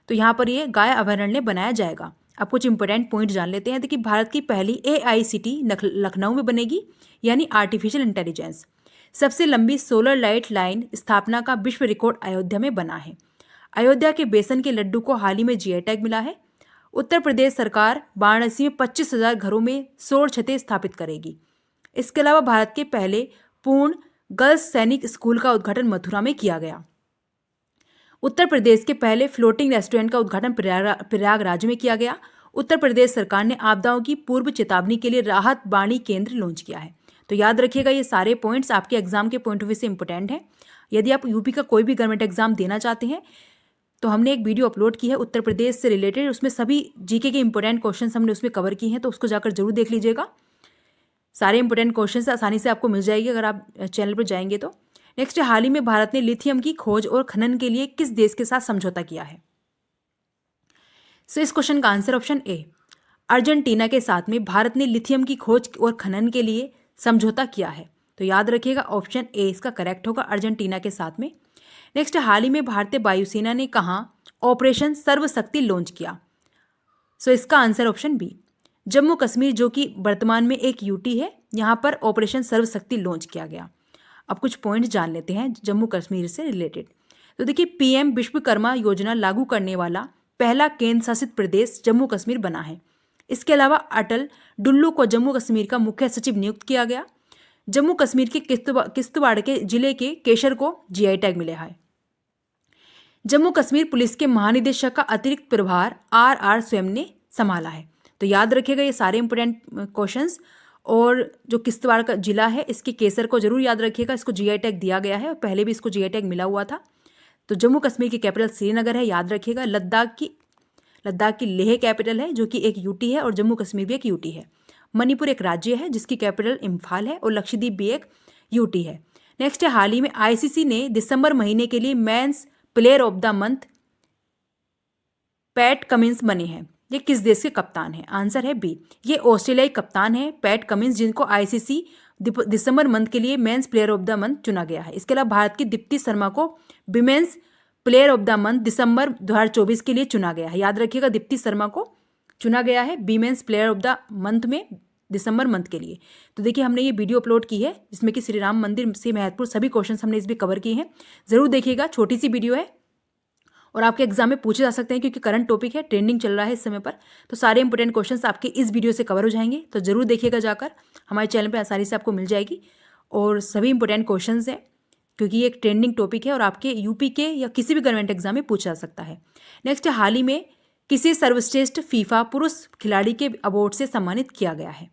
तो यहाँ पर ये गाय अभयारण्य बनाया जाएगा। अब कुछ इंपॉर्टेंट पॉइंट जान लेते हैं। देखिए, भारत की पहली AICT लखनऊ में बनेगी, यानी आर्टिफिशियल इंटेलिजेंस। सबसे लंबी सोलर लाइट लाइन स्थापना का विश्व रिकॉर्ड अयोध्या में बना है। अयोध्या के बेसन के लड्डू को हाल ही में GI टैग मिला है। उत्तर प्रदेश सरकार वाराणसी में 25,000 घरों में सौर छतें स्थापित करेगी। इसके अलावा भारत के पहले पूर्ण गर्ल्स सैनिक स्कूल का उद्घाटन मथुरा में किया गया। उत्तर प्रदेश के पहले फ्लोटिंग रेस्टोरेंट का उद्घाटन प्रयागराज में किया गया। उत्तर प्रदेश सरकार ने आपदाओं की पूर्व चेतावनी के लिए राहत बाणी केंद्र लॉन्च किया है। तो याद रखिएगा, ये सारे पॉइंट्स आपके एग्जाम के पॉइंट ऑफ व्यू से इंपॉर्टेंट हैं। यदि आप यूपी का कोई भी गवर्नमेंट एग्जाम देना चाहते हैं तो हमने एक वीडियो अपलोड की है उत्तर प्रदेश से रिलेटेड, उसमें सभी GK के इंपॉर्टेंट क्वेश्चंस हमने उसमें कवर किए हैं, तो उसको जाकर जरूर देख लीजिएगा। सारे इंपॉर्टेंट क्वेश्चंस आसानी से आपको मिल जाएगी अगर आप चैनल पर जाएंगे तो। नेक्स्ट, हाल ही में भारत ने लिथियम की खोज और खनन के लिए किस देश के साथ समझौता किया है? सो इस क्वेश्चन का आंसर ऑप्शन ए, अर्जेंटीना के साथ में भारत ने लिथियम की खोज और खनन के लिए समझौता किया है। तो याद रखिएगा ऑप्शन ए इसका करेक्ट होगा, अर्जेंटीना के साथ में। नेक्स्ट, हाल ही में भारतीय वायुसेना ने कहाँ ऑपरेशन सर्वशक्ति लॉन्च किया? सो इसका answer option B. Jammu Kashmir जो कि वर्तमान में एक यूटी है, यहाँ पर ऑपरेशन सर्वशक्ति लॉन्च किया गया। अब कुछ पॉइंट जान लेते हैं जम्मू कश्मीर से रिलेटेड। तो देखिए, पीएम विश्वकर्मा योजना लागू करने वाला पहला केंद्र शासित प्रदेश जम्मू कश्मीर बना है। इसके अलावा अटल डुल्लू को जम्मू कश्मीर का मुख्य सचिव नियुक्त किया गया। जम्मू कश्मीर के किश्तवाड़ के जिले के केशर को जीआई टैग मिला है। जम्मू कश्मीर पुलिस के महानिदेशक का अतिरिक्त प्रभार आर स्वयं ने संभाला है। तो याद रखिएगा ये सारे इंपोर्टेंट क्वेश्चंस। और जो किश्तवाड़ का जिला है, इसके केसर को जरूर याद रखिएगा, इसको जीआई टैग दिया गया है और पहले भी इसको जीआई टैग मिला हुआ था। तो जम्मू कश्मीर की कैपिटल श्रीनगर है, याद रखिएगा। लद्दाख की लेह कैपिटल है जो कि एक यूटी है, और जम्मू कश्मीर भी एक यूटी है। मणिपुर एक राज्य है जिसकी कैपिटल इम्फाल है, और लक्षद्वीप भी एक यूटी है। नेक्स्ट है, हाल ही में आईसीसी ने दिसंबर महीने के लिए men's player of the month PAT Cummins बने हैं। ये किस देश के कप्तान हैं? आंसर है बी, ये ऑस्ट्रेलियाई कप्तान है पैट कमिंस, जिनको आईसीसी दिसंबर मंथ के लिए men's player of the month चुना गया है। इसके अलावा भारत की दीप्ति शर्मा को women's player of the month दिसंबर 2024 के लिए चुना गया है। याद रखिएगा, दीप्ति शर्मा को चुना गया है women's player of the month में दिसंबर मंथ के लिए। तो देखिए, हमने ये वीडियो अपलोड की है जिसमें कि श्री राम मंदिर से महत्वपूर्ण सभी क्वेश्चन हमने इसमें कवर किए हैं। जरूर देखिएगा, छोटी सी वीडियो है और आपके एग्जाम में पूछे जा सकते हैं क्योंकि करंट टॉपिक है, ट्रेंडिंग चल रहा है इस समय पर। तो सारे इंपोर्टेंट क्वेश्चंस आपके इस वीडियो से कवर हो जाएंगे। तो जरूर देखिएगा, जाकर हमारे चैनल पर आसानी से आपको मिल जाएगी और सभी इंपोर्टेंट क्वेश्चंस हैं क्योंकि ये एक ट्रेंडिंग टॉपिक है और आपके यूपी के या किसी भी गवर्नमेंट एग्जाम में पूछा जा सकता है। नेक्स्ट, हाल ही में किसी सर्वश्रेष्ठ फीफा पुरुष खिलाड़ी के अवार्ड से सम्मानित किया गया है?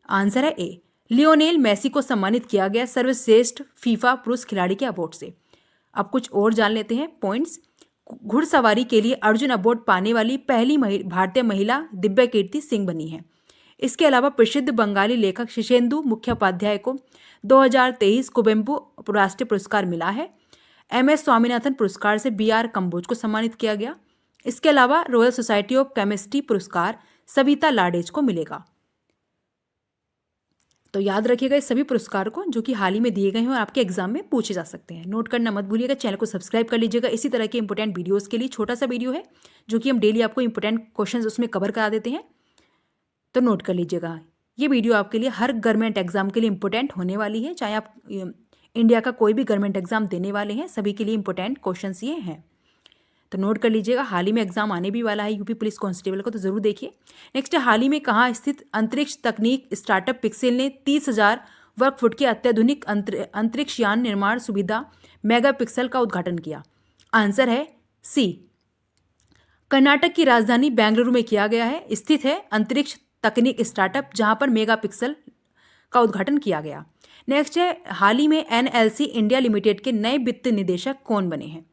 आंसर है ए, लियोनेल मेसी को सम्मानित किया गया सर्वश्रेष्ठ फीफा पुरुष खिलाड़ी के अवार्ड से। अब कुछ और जान लेते हैं पॉइंट्स। घुड़सवारी के लिए अर्जुन अवार्ड पाने वाली पहली भारतीय महिला दिव्या कीर्ति सिंह बनी है। इसके अलावा प्रसिद्ध बंगाली लेखक शिशेंदु मुखोपाध्याय को 2023 कुवेम्पु राष्ट्रीय पुरस्कार मिला है। MS स्वामीनाथन पुरस्कार से BR कंबोज को सम्मानित किया गया। इसके अलावा रॉयल सोसाइटी ऑफ केमिस्ट्री पुरस्कार सविता लाडेज को मिलेगा। तो याद रखिएगा इस सभी पुरस्कार को जो कि हाल ही में दिए गए हैं और आपके एग्जाम में पूछे जा सकते हैं। नोट करना मत भूलिएगा, चैनल को सब्सक्राइब कर लीजिएगा इसी तरह के इंपॉर्टेंट वीडियोस के लिए। छोटा सा वीडियो है जो कि हम डेली आपको इंपॉर्टेंट क्वेश्चंस उसमें कवर करा देते हैं, तो नोट कर लीजिएगा। ये वीडियो आपके लिए हर गवर्नमेंट एग्जाम के लिए इंपॉर्टेंट होने वाली है, चाहे आप इंडिया का कोई भी गवर्नमेंट एग्जाम देने वाले हैं, सभी के लिए इंपॉर्टेंट क्वेश्चन ये हैं। तो नोट कर लीजिएगा, हाल ही में एग्जाम आने भी वाला है यूपी पुलिस कांस्टेबल का, तो जरूर देखिए। नेक्स्ट, हाल ही में कहाँ स्थित अंतरिक्ष तकनीक स्टार्टअप पिक्सेल ने 30,000 वर्ग फुट के अत्याधुनिक अंतरिक्ष यान निर्माण सुविधा मेगापिक्सल का उद्घाटन किया? आंसर है सी, कर्नाटक की राजधानी बेंगलुरु में किया गया है। स्थित है अंतरिक्ष तकनीक स्टार्टअप जहां पर मेगापिक्सल का उद्घाटन किया गया। नेक्स्ट है, हाल ही में NLC इंडिया लिमिटेड के नए वित्त निदेशक कौन बने हैं?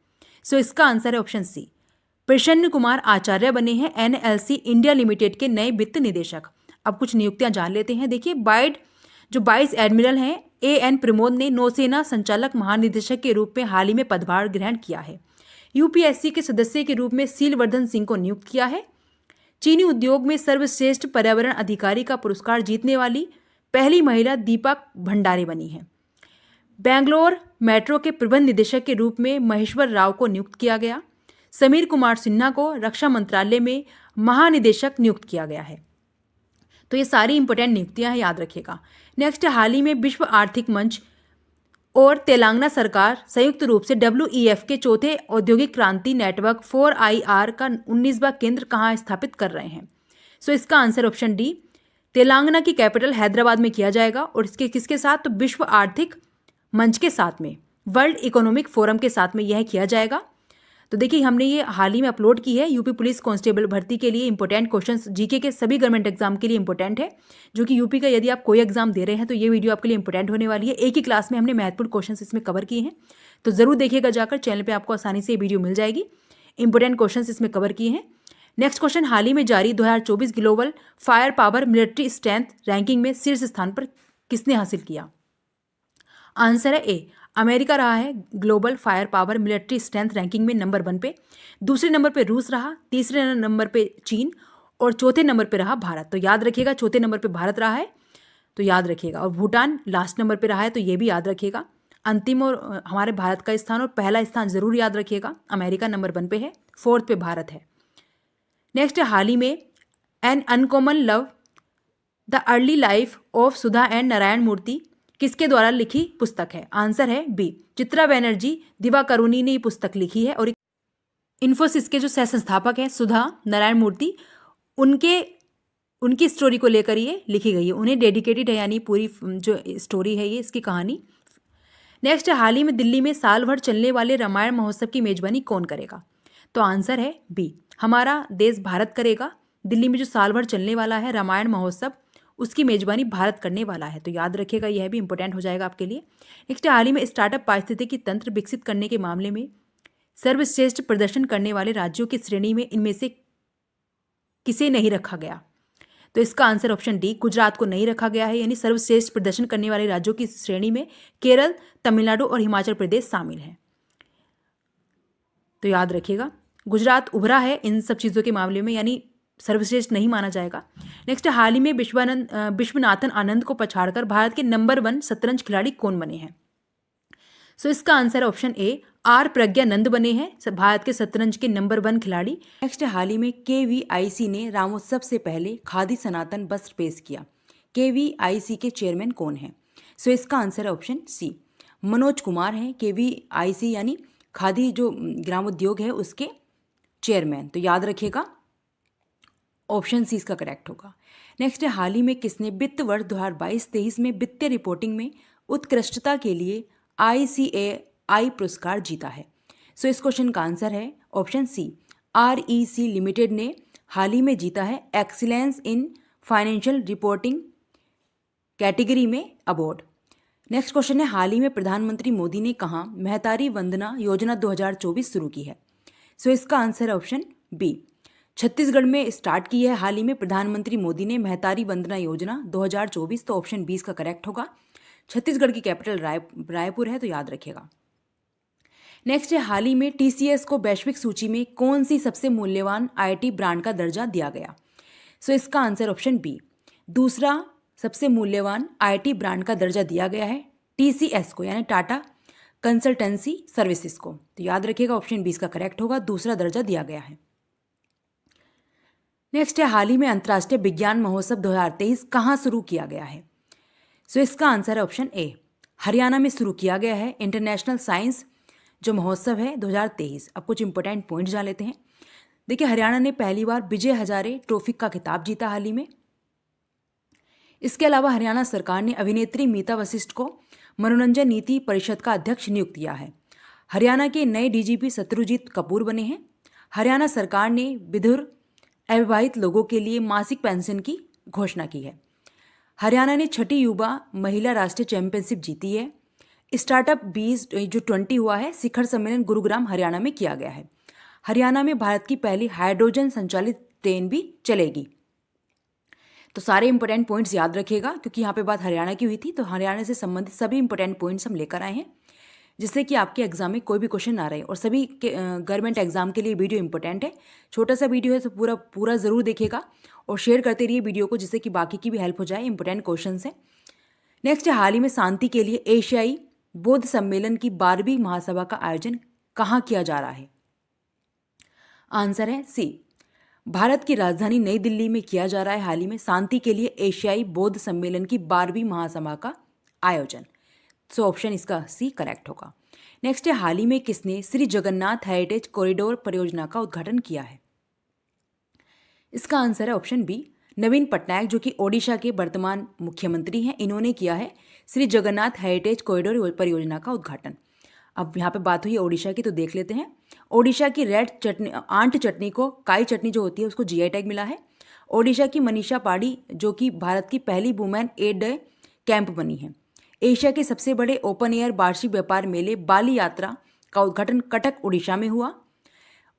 सो इसका आंसर है ऑप्शन सी, प्रसन्न कुमार आचार्य बने हैं NLC इंडिया लिमिटेड के नए वित्त निदेशक। अब कुछ नियुक्तियां जान लेते हैं। देखिए, जो वाइस एडमिरल हैं AN प्रमोद ने नौसेना संचालक महानिदेशक के रूप में हाल ही में पदभार ग्रहण किया है। UPSC के सदस्य के रूप में सीलवर्धन सिंह को नियुक्त किया है। चीनी उद्योग में सर्वश्रेष्ठ पर्यावरण अधिकारी का पुरस्कार जीतने वाली पहली महिला दीपक भंडारे बनी है। बेंगलोर मेट्रो के प्रबंध निदेशक के रूप में महेश्वर राव को नियुक्त किया गया। समीर कुमार सिन्हा को रक्षा मंत्रालय में महानिदेशक नियुक्त किया गया है। तो ये सारी इंपॉर्टेंट नियुक्तियां हैं, याद रखिएगा। नेक्स्ट, हाल ही में विश्व आर्थिक मंच और तेलंगाना सरकार संयुक्त रूप से WEF के चौथे औद्योगिक क्रांति नेटवर्क 4IR का 19वां केंद्र कहाँ स्थापित कर रहे हैं? सो इसका आंसर ऑप्शन डी, तेलंगाना की कैपिटल हैदराबाद में किया जाएगा और इसके किसके साथ? तो विश्व आर्थिक मंच के साथ में, वर्ल्ड इकोनॉमिक फोरम के साथ में यह किया जाएगा। तो देखिए, हमने ये हाल ही में अपलोड की है यूपी पुलिस कांस्टेबल भर्ती के लिए इंपॉर्टेंट क्वेश्चंस, जीके के सभी गवर्नमेंट एग्जाम के लिए इंपॉर्टेंट है, जो कि यूपी का यदि आप कोई एग्जाम दे रहे हैं तो ये वीडियो आपके लिए इंपॉर्टेंट होने वाली है। एक ही क्लास में हमने महत्वपूर्ण क्वेश्चंस इसमें कवर किए हैं, तो जरूर देखिएगा जाकर, चैनल पर आपको आसानी से ये वीडियो मिल जाएगी। इंपॉर्टेंट क्वेश्चन इसमें कवर किए हैं। नेक्स्ट क्वेश्चन, हाल ही में जारी 2024 global fire power military strength ranking में शीर्ष स्थान पर किसने हासिल किया? आंसर है ए, अमेरिका रहा है global fire power military strength ranking में नंबर 1 पे। दूसरे नंबर पे रूस रहा, तीसरे नंबर पे चीन और चौथे नंबर पे रहा भारत। तो याद रखिएगा, चौथे नंबर पे भारत रहा है, तो याद रखिएगा। और भूटान लास्ट नंबर पे रहा है, तो ये भी याद रखिएगा। अंतिम और हमारे भारत का स्थान और पहला स्थान जरूर याद रखिएगा। अमेरिका नंबर 1 पे है, 4th पे भारत है। नेक्स्ट, हाल ही में an uncommon love the early life of Sudha and Narayan Murthy किसके द्वारा लिखी पुस्तक है? आंसर है बी, चित्रा बनर्जी दिवाकरुणी ने ये पुस्तक लिखी है। और इन्फोसिस के जो सह संस्थापक हैं सुधा नारायण मूर्ति, उनकी स्टोरी को लेकर ये लिखी गई है, उन्हें डेडिकेटेड है, यानी पूरी जो स्टोरी है ये, इसकी कहानी। नेक्स्ट, हाल ही में दिल्ली में साल भर चलने वाले रामायण महोत्सव की मेजबानी कौन करेगा? तो आंसर है बी, हमारा देश भारत करेगा। दिल्ली में जो साल भर चलने वाला है रामायण महोत्सव, उसकी मेजबानी भारत करने वाला है, तो याद रखिएगा, यह भी इंपॉर्टेंट हो जाएगा आपके लिए। नेक्स्ट, हाल ही में स्टार्टअप पारिस्थितिकी तंत्र विकसित करने के मामले में सर्वश्रेष्ठ प्रदर्शन करने वाले राज्यों की श्रेणी में इनमें से किसे नहीं रखा गया? तो इसका आंसर ऑप्शन डी, गुजरात को नहीं रखा गया है, यानी सर्वश्रेष्ठ प्रदर्शन करने वाले राज्यों की श्रेणी में केरल, तमिलनाडु और हिमाचल प्रदेश शामिल हैं। तो याद रखिएगा, गुजरात उभरा है इन सब चीज़ों के मामले में, यानी सर्वश्रेष्ठ नहीं माना जाएगा। नेक्स्ट, हाल ही में विश्वनाथन आनंद को पछाड़कर भारत के नंबर 1 शतरंज खिलाड़ी कौन बने हैं? सो इसका answer option A, R Praggnanandhaa बने हैं भारत के शतरंज के नंबर 1 खिलाड़ी। नेक्स्ट, हाल ही में KVIC ने रामोत्सव से पहले खादी सनातन वस्त्र पेश किया। KVIC के चेयरमैन कौन है? सो इसका आंसर है ऑप्शन सी, मनोज कुमार हैं KVIC यानी खादी जो ग्रामोद्योग है उसके चेयरमैन। तो याद रखिएगा, ऑप्शन सी इसका करेक्ट होगा। नेक्स्ट, हाल ही में किसने वित्त वर्ष 2022-23 में वित्तीय रिपोर्टिंग में उत्कृष्टता के लिए ICAI पुरस्कार जीता है? सो इस क्वेश्चन का आंसर है ऑप्शन सी, REC लिमिटेड ने हाल ही में जीता है excellence in financial reporting category में अवार्ड। नेक्स्ट क्वेश्चन है, हाल ही में प्रधानमंत्री मोदी ने कहाँ महतारी वंदना योजना 2024 शुरू की है? सो इसका आंसर है ऑप्शन बी, छत्तीसगढ़ में स्टार्ट की है हाल ही में प्रधानमंत्री मोदी ने महतारी वंदना योजना 2024। तो ऑप्शन 20 का करेक्ट होगा। छत्तीसगढ़ की कैपिटल रायपुर है, तो याद रखिएगा। नेक्स्ट है, हाल ही में TCS को वैश्विक सूची में कौन सी सबसे मूल्यवान IT ब्रांड का दर्जा दिया गया? सो इसका आंसर ऑप्शन बी, दूसरा सबसे मूल्यवान IT ब्रांड का दर्जा दिया गया है TCS को, यानी टाटा कंसल्टेंसी सर्विसेज को। तो याद रखिएगा, ऑप्शन 20 का करेक्ट होगा, दूसरा दर्जा दिया गया है। नेक्स्ट है, हाल ही में अंतर्राष्ट्रीय विज्ञान महोत्सव 2023 कहाँ शुरू किया गया है? सो इसका आंसर है ऑप्शन ए, हरियाणा में शुरू किया गया है इंटरनेशनल साइंस जो महोत्सव है 2023। अब कुछ इंपॉर्टेंट पॉइंट जान लेते हैं। देखिए, हरियाणा ने पहली बार विजय हजारे ट्रॉफी का खिताब जीता हाल ही में। इसके अलावा हरियाणा सरकार ने अभिनेत्री मीता वशिष्ठ को मनोरंजन नीति परिषद का अध्यक्ष नियुक्त किया है। हरियाणा के नए DGP शत्रुजीत कपूर बने हैं। हरियाणा सरकार ने विधुर अविवाहित लोगों के लिए मासिक पेंशन की घोषणा की है। हरियाणा ने 6ठी युवा महिला राष्ट्रीय चैंपियनशिप जीती है। स्टार्टअप 20 हुआ है शिखर सम्मेलन गुरुग्राम हरियाणा में किया गया है। हरियाणा में भारत की पहली हाइड्रोजन संचालित ट्रेन भी चलेगी। तो सारे इंपॉर्टेंट पॉइंट्स याद रखिएगा, क्योंकि यहाँ पे बात हरियाणा की हुई थी, तो हरियाणा से संबंधित सभी इंपॉर्टेंट पॉइंट्स हम लेकर आए हैं, जिससे कि आपके एग्जाम में कोई भी क्वेश्चन ना रहे। और सभी गवर्नमेंट एग्जाम के लिए वीडियो इंपॉर्टेंट है। छोटा सा वीडियो है, तो पूरा ज़रूर देखिएगा और शेयर करते रहिए वीडियो को, जिससे कि बाकी की भी हेल्प हो जाए। इंपॉर्टेंट क्वेश्चन है। नेक्स्ट है, हाल ही में शांति के लिए एशियाई बौद्ध सम्मेलन की 12वीं महासभा का आयोजन कहाँ किया जा रहा है? आंसर है सी, भारत की राजधानी नई दिल्ली में किया जा रहा है हाल ही में शांति के लिए एशियाई बौद्ध सम्मेलन की 12वीं महासभा का आयोजन। सो ऑप्शन इसका सी करेक्ट होगा। नेक्स्ट है, हाल ही में किसने श्री जगन्नाथ हेरिटेज कॉरिडोर परियोजना का उद्घाटन किया है? इसका आंसर है ऑप्शन बी, नवीन पटनायक, जो कि ओडिशा के वर्तमान मुख्यमंत्री हैं। इन्होंने किया है श्री जगन्नाथ हेरिटेज कॉरिडोर परियोजना का उद्घाटन। अब यहाँ पे बात हुई है ओडिशा की, तो देख लेते हैं। ओडिशा की रेड चटनी, आंट चटनी को, काई चटनी जो होती है, उसको GI टैग मिला है। ओडिशा की मनीषा पाड़ी, जो कि भारत की पहली वुमेन एड कैंप बनी है। एशिया के सबसे बड़े ओपन एयर वार्षिक व्यापार मेले बाली यात्रा का उद्घाटन कटक उड़ीसा में हुआ।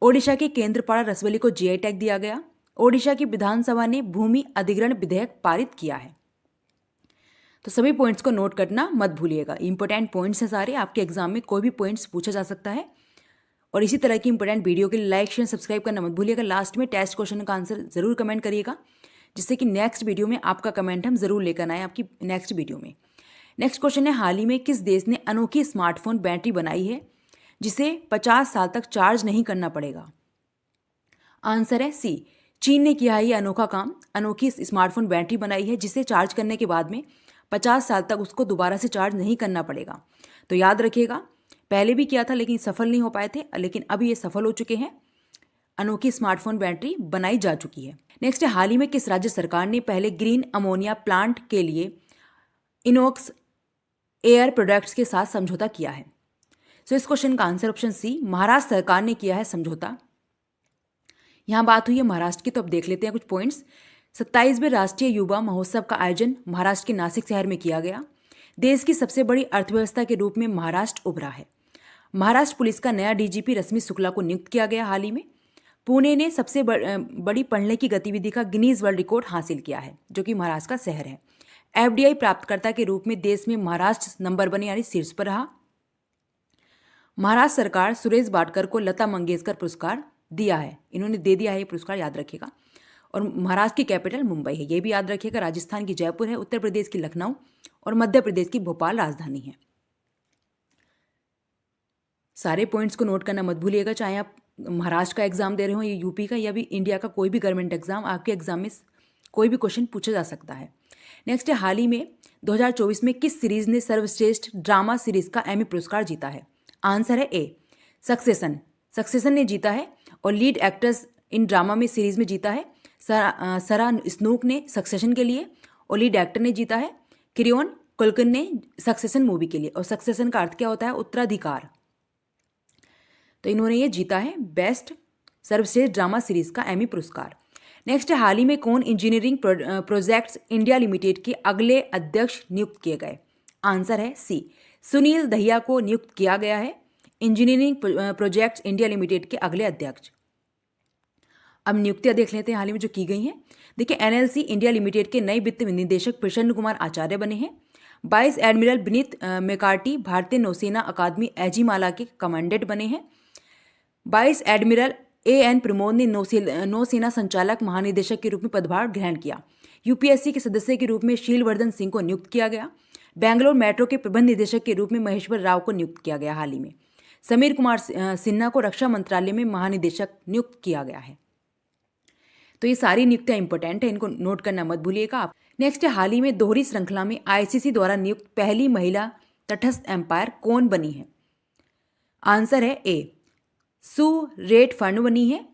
ओडिशा के केंद्रपाड़ा रसवली को GI टैग दिया गया। ओडिशा की विधानसभा ने भूमि अधिग्रहण विधेयक पारित किया है। तो सभी पॉइंट्स को नोट करना मत भूलिएगा। इंपॉर्टेंट पॉइंट्स हैं सारे, आपके एग्जाम में कोई भी पॉइंट्स पूछा जा सकता है। और इसी तरह की इंपॉर्टेंट वीडियो के लिए लाइक शेयर सब्सक्राइब करना मत भूलिएगा। लास्ट में टेस्ट क्वेश्चन का आंसर जरूर कमेंट करिएगा, जिससे कि नेक्स्ट वीडियो में आपका कमेंट हम जरूर लेकर आए आपकी नेक्स्ट वीडियो में। नेक्स्ट क्वेश्चन है, हाल ही में किस देश ने अनोखी स्मार्टफोन बैटरी बनाई है जिसे 50 साल तक चार्ज नहीं करना पड़ेगा? आंसर है सी, चीन ने किया है ये अनोखा काम, अनोखी स्मार्टफोन बैटरी बनाई है जिसे चार्ज करने के बाद में 50 साल तक उसको दोबारा से चार्ज नहीं करना पड़ेगा। तो याद रखिएगा, पहले भी किया था लेकिन सफल नहीं हो पाए थे, लेकिन अब ये सफल हो चुके हैं। अनोखी स्मार्टफोन बैटरी बनाई जा चुकी है। नेक्स्ट है, हाल ही में किस राज्य सरकार ने पहले ग्रीन अमोनिया प्लांट के लिए इनोक्स एयर प्रोडक्ट्स के साथ समझौता किया है? सो इस क्वेश्चन का आंसर ऑप्शन सी, महाराष्ट्र सरकार ने किया है समझौता। यहाँ बात हुई है महाराष्ट्र की, तो अब देख लेते हैं कुछ पॉइंट्स। 27वें राष्ट्रीय युवा महोत्सव का आयोजन महाराष्ट्र के नासिक शहर में किया गया। देश की सबसे बड़ी अर्थव्यवस्था के रूप में महाराष्ट्र उभरा है। महाराष्ट्र पुलिस का नया डीजीपी रश्मि शुक्ला को नियुक्त किया गया हाल ही में। पुणे ने सबसे बड़ी पढ़ने की गतिविधि का गिनीज वर्ल्ड रिकॉर्ड हासिल किया है, जो कि महाराष्ट्र का शहर है। एफडीआई प्राप्तकर्ता के रूप में देश में महाराष्ट्र नंबर 1 यानी शीर्ष पर रहा। महाराष्ट्र सरकार सुरेश वाडकर को लता मंगेशकर पुरस्कार दिया है, इन्होंने दे दिया है ये पुरस्कार, याद रखिएगा। और महाराष्ट्र की कैपिटल मुंबई है, ये भी याद रखिएगा। राजस्थान की जयपुर है, उत्तर प्रदेश की लखनऊ और मध्य प्रदेश की भोपाल राजधानी है। सारे पॉइंट्स को नोट करना मत भूलिएगा, चाहे आप महाराष्ट्र का एग्जाम दे रहे हो या यूपी का या भी इंडिया का कोई भी गवर्नमेंट एग्जाम, आपके एग्जाम में कोई भी क्वेश्चन पूछा जा सकता है। नेक्स्ट है, हाल ही में 2024 में किस सीरीज ने सर्वश्रेष्ठ ड्रामा सीरीज का एमी पुरस्कार जीता है? आंसर है ए, सक्सेशन। सक्सेशन ने जीता है और लीड एक्ट्रेस इन ड्रामा में सीरीज में जीता है सरा स्नूक ने सक्सेशन के लिए, और लीड एक्टर ने जीता है किरियोन कुलकर्न ने सक्सेशन मूवी के लिए। और सक्सेशन का अर्थ क्या होता है? उत्तराधिकार। तो इन्होंने ये जीता है बेस्ट सर्वश्रेष्ठ ड्रामा सीरीज का एमी पुरस्कार। नेक्स्ट है, हाल ही में कौन इंजीनियरिंग प्रोजेक्ट्स इंडिया लिमिटेड के अगले अध्यक्ष नियुक्त किए गए? आंसर है सी, सुनील दहिया को नियुक्त किया गया है इंजीनियरिंग प्रोजेक्ट्स इंडिया लिमिटेड के अगले अध्यक्ष। अब नियुक्तियां देख लेते हैं हाल ही में जो की गई हैं। देखिए, एनएलसी इंडिया लिमिटेड के नए वित्त निदेशक प्रसन्न कुमार आचार्य बने हैं। वाइस एडमिरल विनीत मेकार्टी भारतीय नौसेना अकादमी एजीमाला के कमांडेंट बने हैं। वाइस एडमिरल एएन प्रमोद ने नौसेना संचालक महानिदेशक के रूप में पदभार ग्रहण किया। यूपीएससी के सदस्य के रूप में शीलवर्धन सिंह को नियुक्त किया गया। बेंगलोर मेट्रो के प्रबंध निदेशक के रूप में महेश्वर राव को नियुक्त किया गया हाल ही में। समीर कुमार सिन्हा को रक्षा मंत्रालय में महानिदेशक नियुक्त किया गया है। तो ये सारी नियुक्तियां इंपॉर्टेंट है, इनको नोट करना मत भूलिएगा आप। नेक्स्ट है, हाल ही में दोहरी श्रृंखला में आईसीसी द्वारा नियुक्त पहली महिला तटस्थ एम्पायर कौन बनी है? आंसर है ए, सू रेट फंड बनी है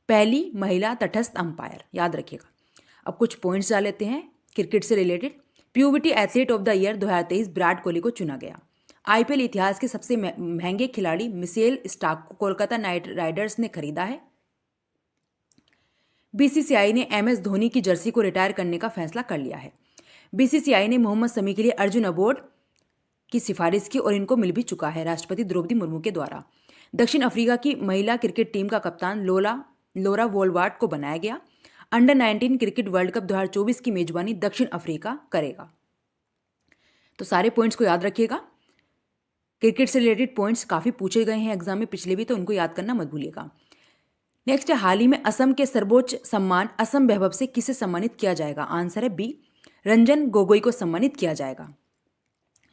पहली महिला तटस्थ अंपायर, याद रखिएगा। अब कुछ पॉइंट्स डाल लेते हैं क्रिकेट से related. Puberty athlete of the year 2023 Virat Kohli को चुना गया। आईपीएल इतिहास के सबसे महंगे खिलाड़ी मिशेल स्टार्क को कोलकाता नाइट राइडर्स ने खरीदा है। बीसीसीआई ने एमएस धोनी की जर्सी को रिटायर करने का फैसला कर लिया है। बीसीसीआई ने मोहम्मद शमी के लिए अर्जुन अवार्ड की सिफारिश की और इनको मिल भी चुका है राष्ट्रपति द्रौपदी मुर्मू के द्वारा। दक्षिण अफ्रीका की महिला क्रिकेट टीम का कप्तान लोरा वोलवार्ट को बनाया गया। अंडर 19 क्रिकेट वर्ल्ड कप 2024 की मेजबानी दक्षिण अफ्रीका करेगा। तो सारे पॉइंट्स को याद रखिएगा। क्रिकेट से रिलेटेड पॉइंट्स काफ़ी पूछे गए हैं एग्जाम में पिछले भी, तो उनको याद करना मत भूलिएगा। नेक्स्ट है, हाल ही में असम के सर्वोच्च सम्मान असम वैभव से किसे सम्मानित किया जाएगा? आंसर है बी, रंजन गोगोई को सम्मानित किया जाएगा,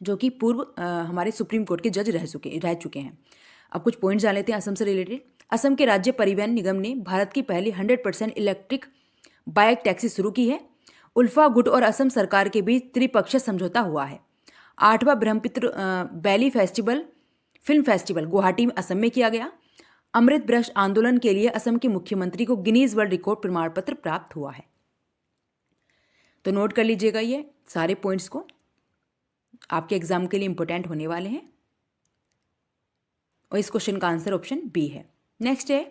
जो कि पूर्व हमारे सुप्रीम कोर्ट के जज रह चुके हैं। अब कुछ पॉइंट्स डाल लेते हैं असम से रिलेटेड। असम के राज्य परिवहन निगम ने भारत की पहली 100% इलेक्ट्रिक बाइक टैक्सी शुरू की है। उल्फा गुट और असम सरकार के बीच त्रिपक्षीय समझौता हुआ है। 8वां Brahmaputra valley film festival Guwahati में असम में किया गया। अमृत ब्रश आंदोलन के लिए असम के मुख्यमंत्री को गिनीज वर्ल्ड रिकॉर्ड प्रमाण पत्र प्राप्त हुआ है। तो नोट कर लीजिएगा ये सारे पॉइंट्स को, आपके एग्जाम के लिए इंपॉर्टेंट होने वाले हैं। और इस क्वेश्चन का आंसर ऑप्शन बी है। नेक्स्ट है,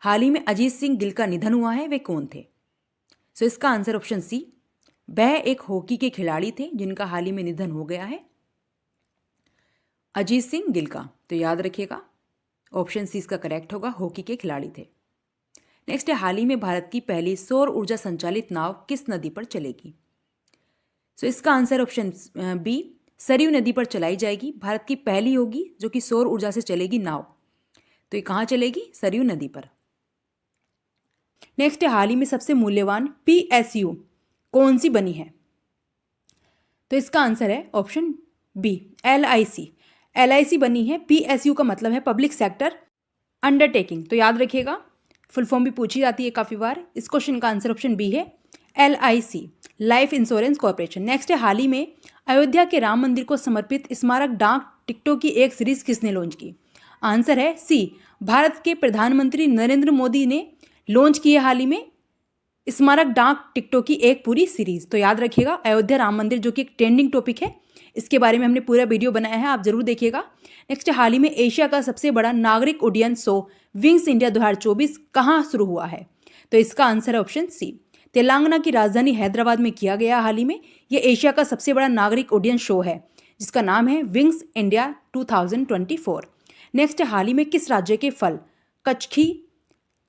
हाल ही में अजीत सिंह गिल का निधन हुआ है, वे कौन थे? सो इसका आंसर ऑप्शन सी, वह एक हॉकी के खिलाड़ी थे जिनका हाल ही में निधन हो गया है, अजीत सिंह गिल का। तो याद रखिएगा ऑप्शन सी इसका करेक्ट होगा, हॉकी के खिलाड़ी थे। नेक्स्ट है, हाल ही में भारत की पहली सौर ऊर्जा संचालित नाव किस नदी पर चलेगी? सो इसका आंसर ऑप्शन बी, सरयू नदी पर चलाई जाएगी। भारत की पहली होगी जो कि सौर ऊर्जा से चलेगी नाव। तो ये कहाँ चलेगी? सरयू नदी पर। नेक्स्ट है, हाल ही में सबसे मूल्यवान पीएसयू कौन सी बनी है? तो इसका आंसर है ऑप्शन बी, एलआईसी। एलआईसी बनी है। पीएसयू का मतलब है पब्लिक सेक्टर अंडरटेकिंग। तो याद रखिएगा फुल फॉर्म भी पूछी जाती है काफ़ी बार। इस क्वेश्चन का आंसर ऑप्शन बी है LIC, life insurance corporation. Next है, हाल ही में अयोध्या के राम मंदिर को समर्पित स्मारक डाक टिकटों की एक सीरीज किसने लॉन्च की? आंसर है सी, भारत के प्रधानमंत्री नरेंद्र मोदी ने लॉन्च की है हाल ही में स्मारक डाक टिकटों की एक पूरी सीरीज। तो याद रखिएगा, अयोध्या राम मंदिर जो कि एक ट्रेंडिंग टॉपिक है, इसके बारे में हमने पूरा वीडियो बनाया है, आप जरूर देखिएगा। नेक्स्ट, हाल ही में एशिया का सबसे बड़ा नागरिक उड्डयन शो विंग्स इंडिया 2024 कहाँ शुरू हुआ है? तो इसका आंसर है ऑप्शन सी, तेलंगाना की राजधानी हैदराबाद में किया गया हाल ही में। यह एशिया का सबसे बड़ा नागरिक उड्डयन शो है जिसका नाम है विंग्स इंडिया 2024। नेक्स्ट, हाल ही में किस राज्य के फल कच्छी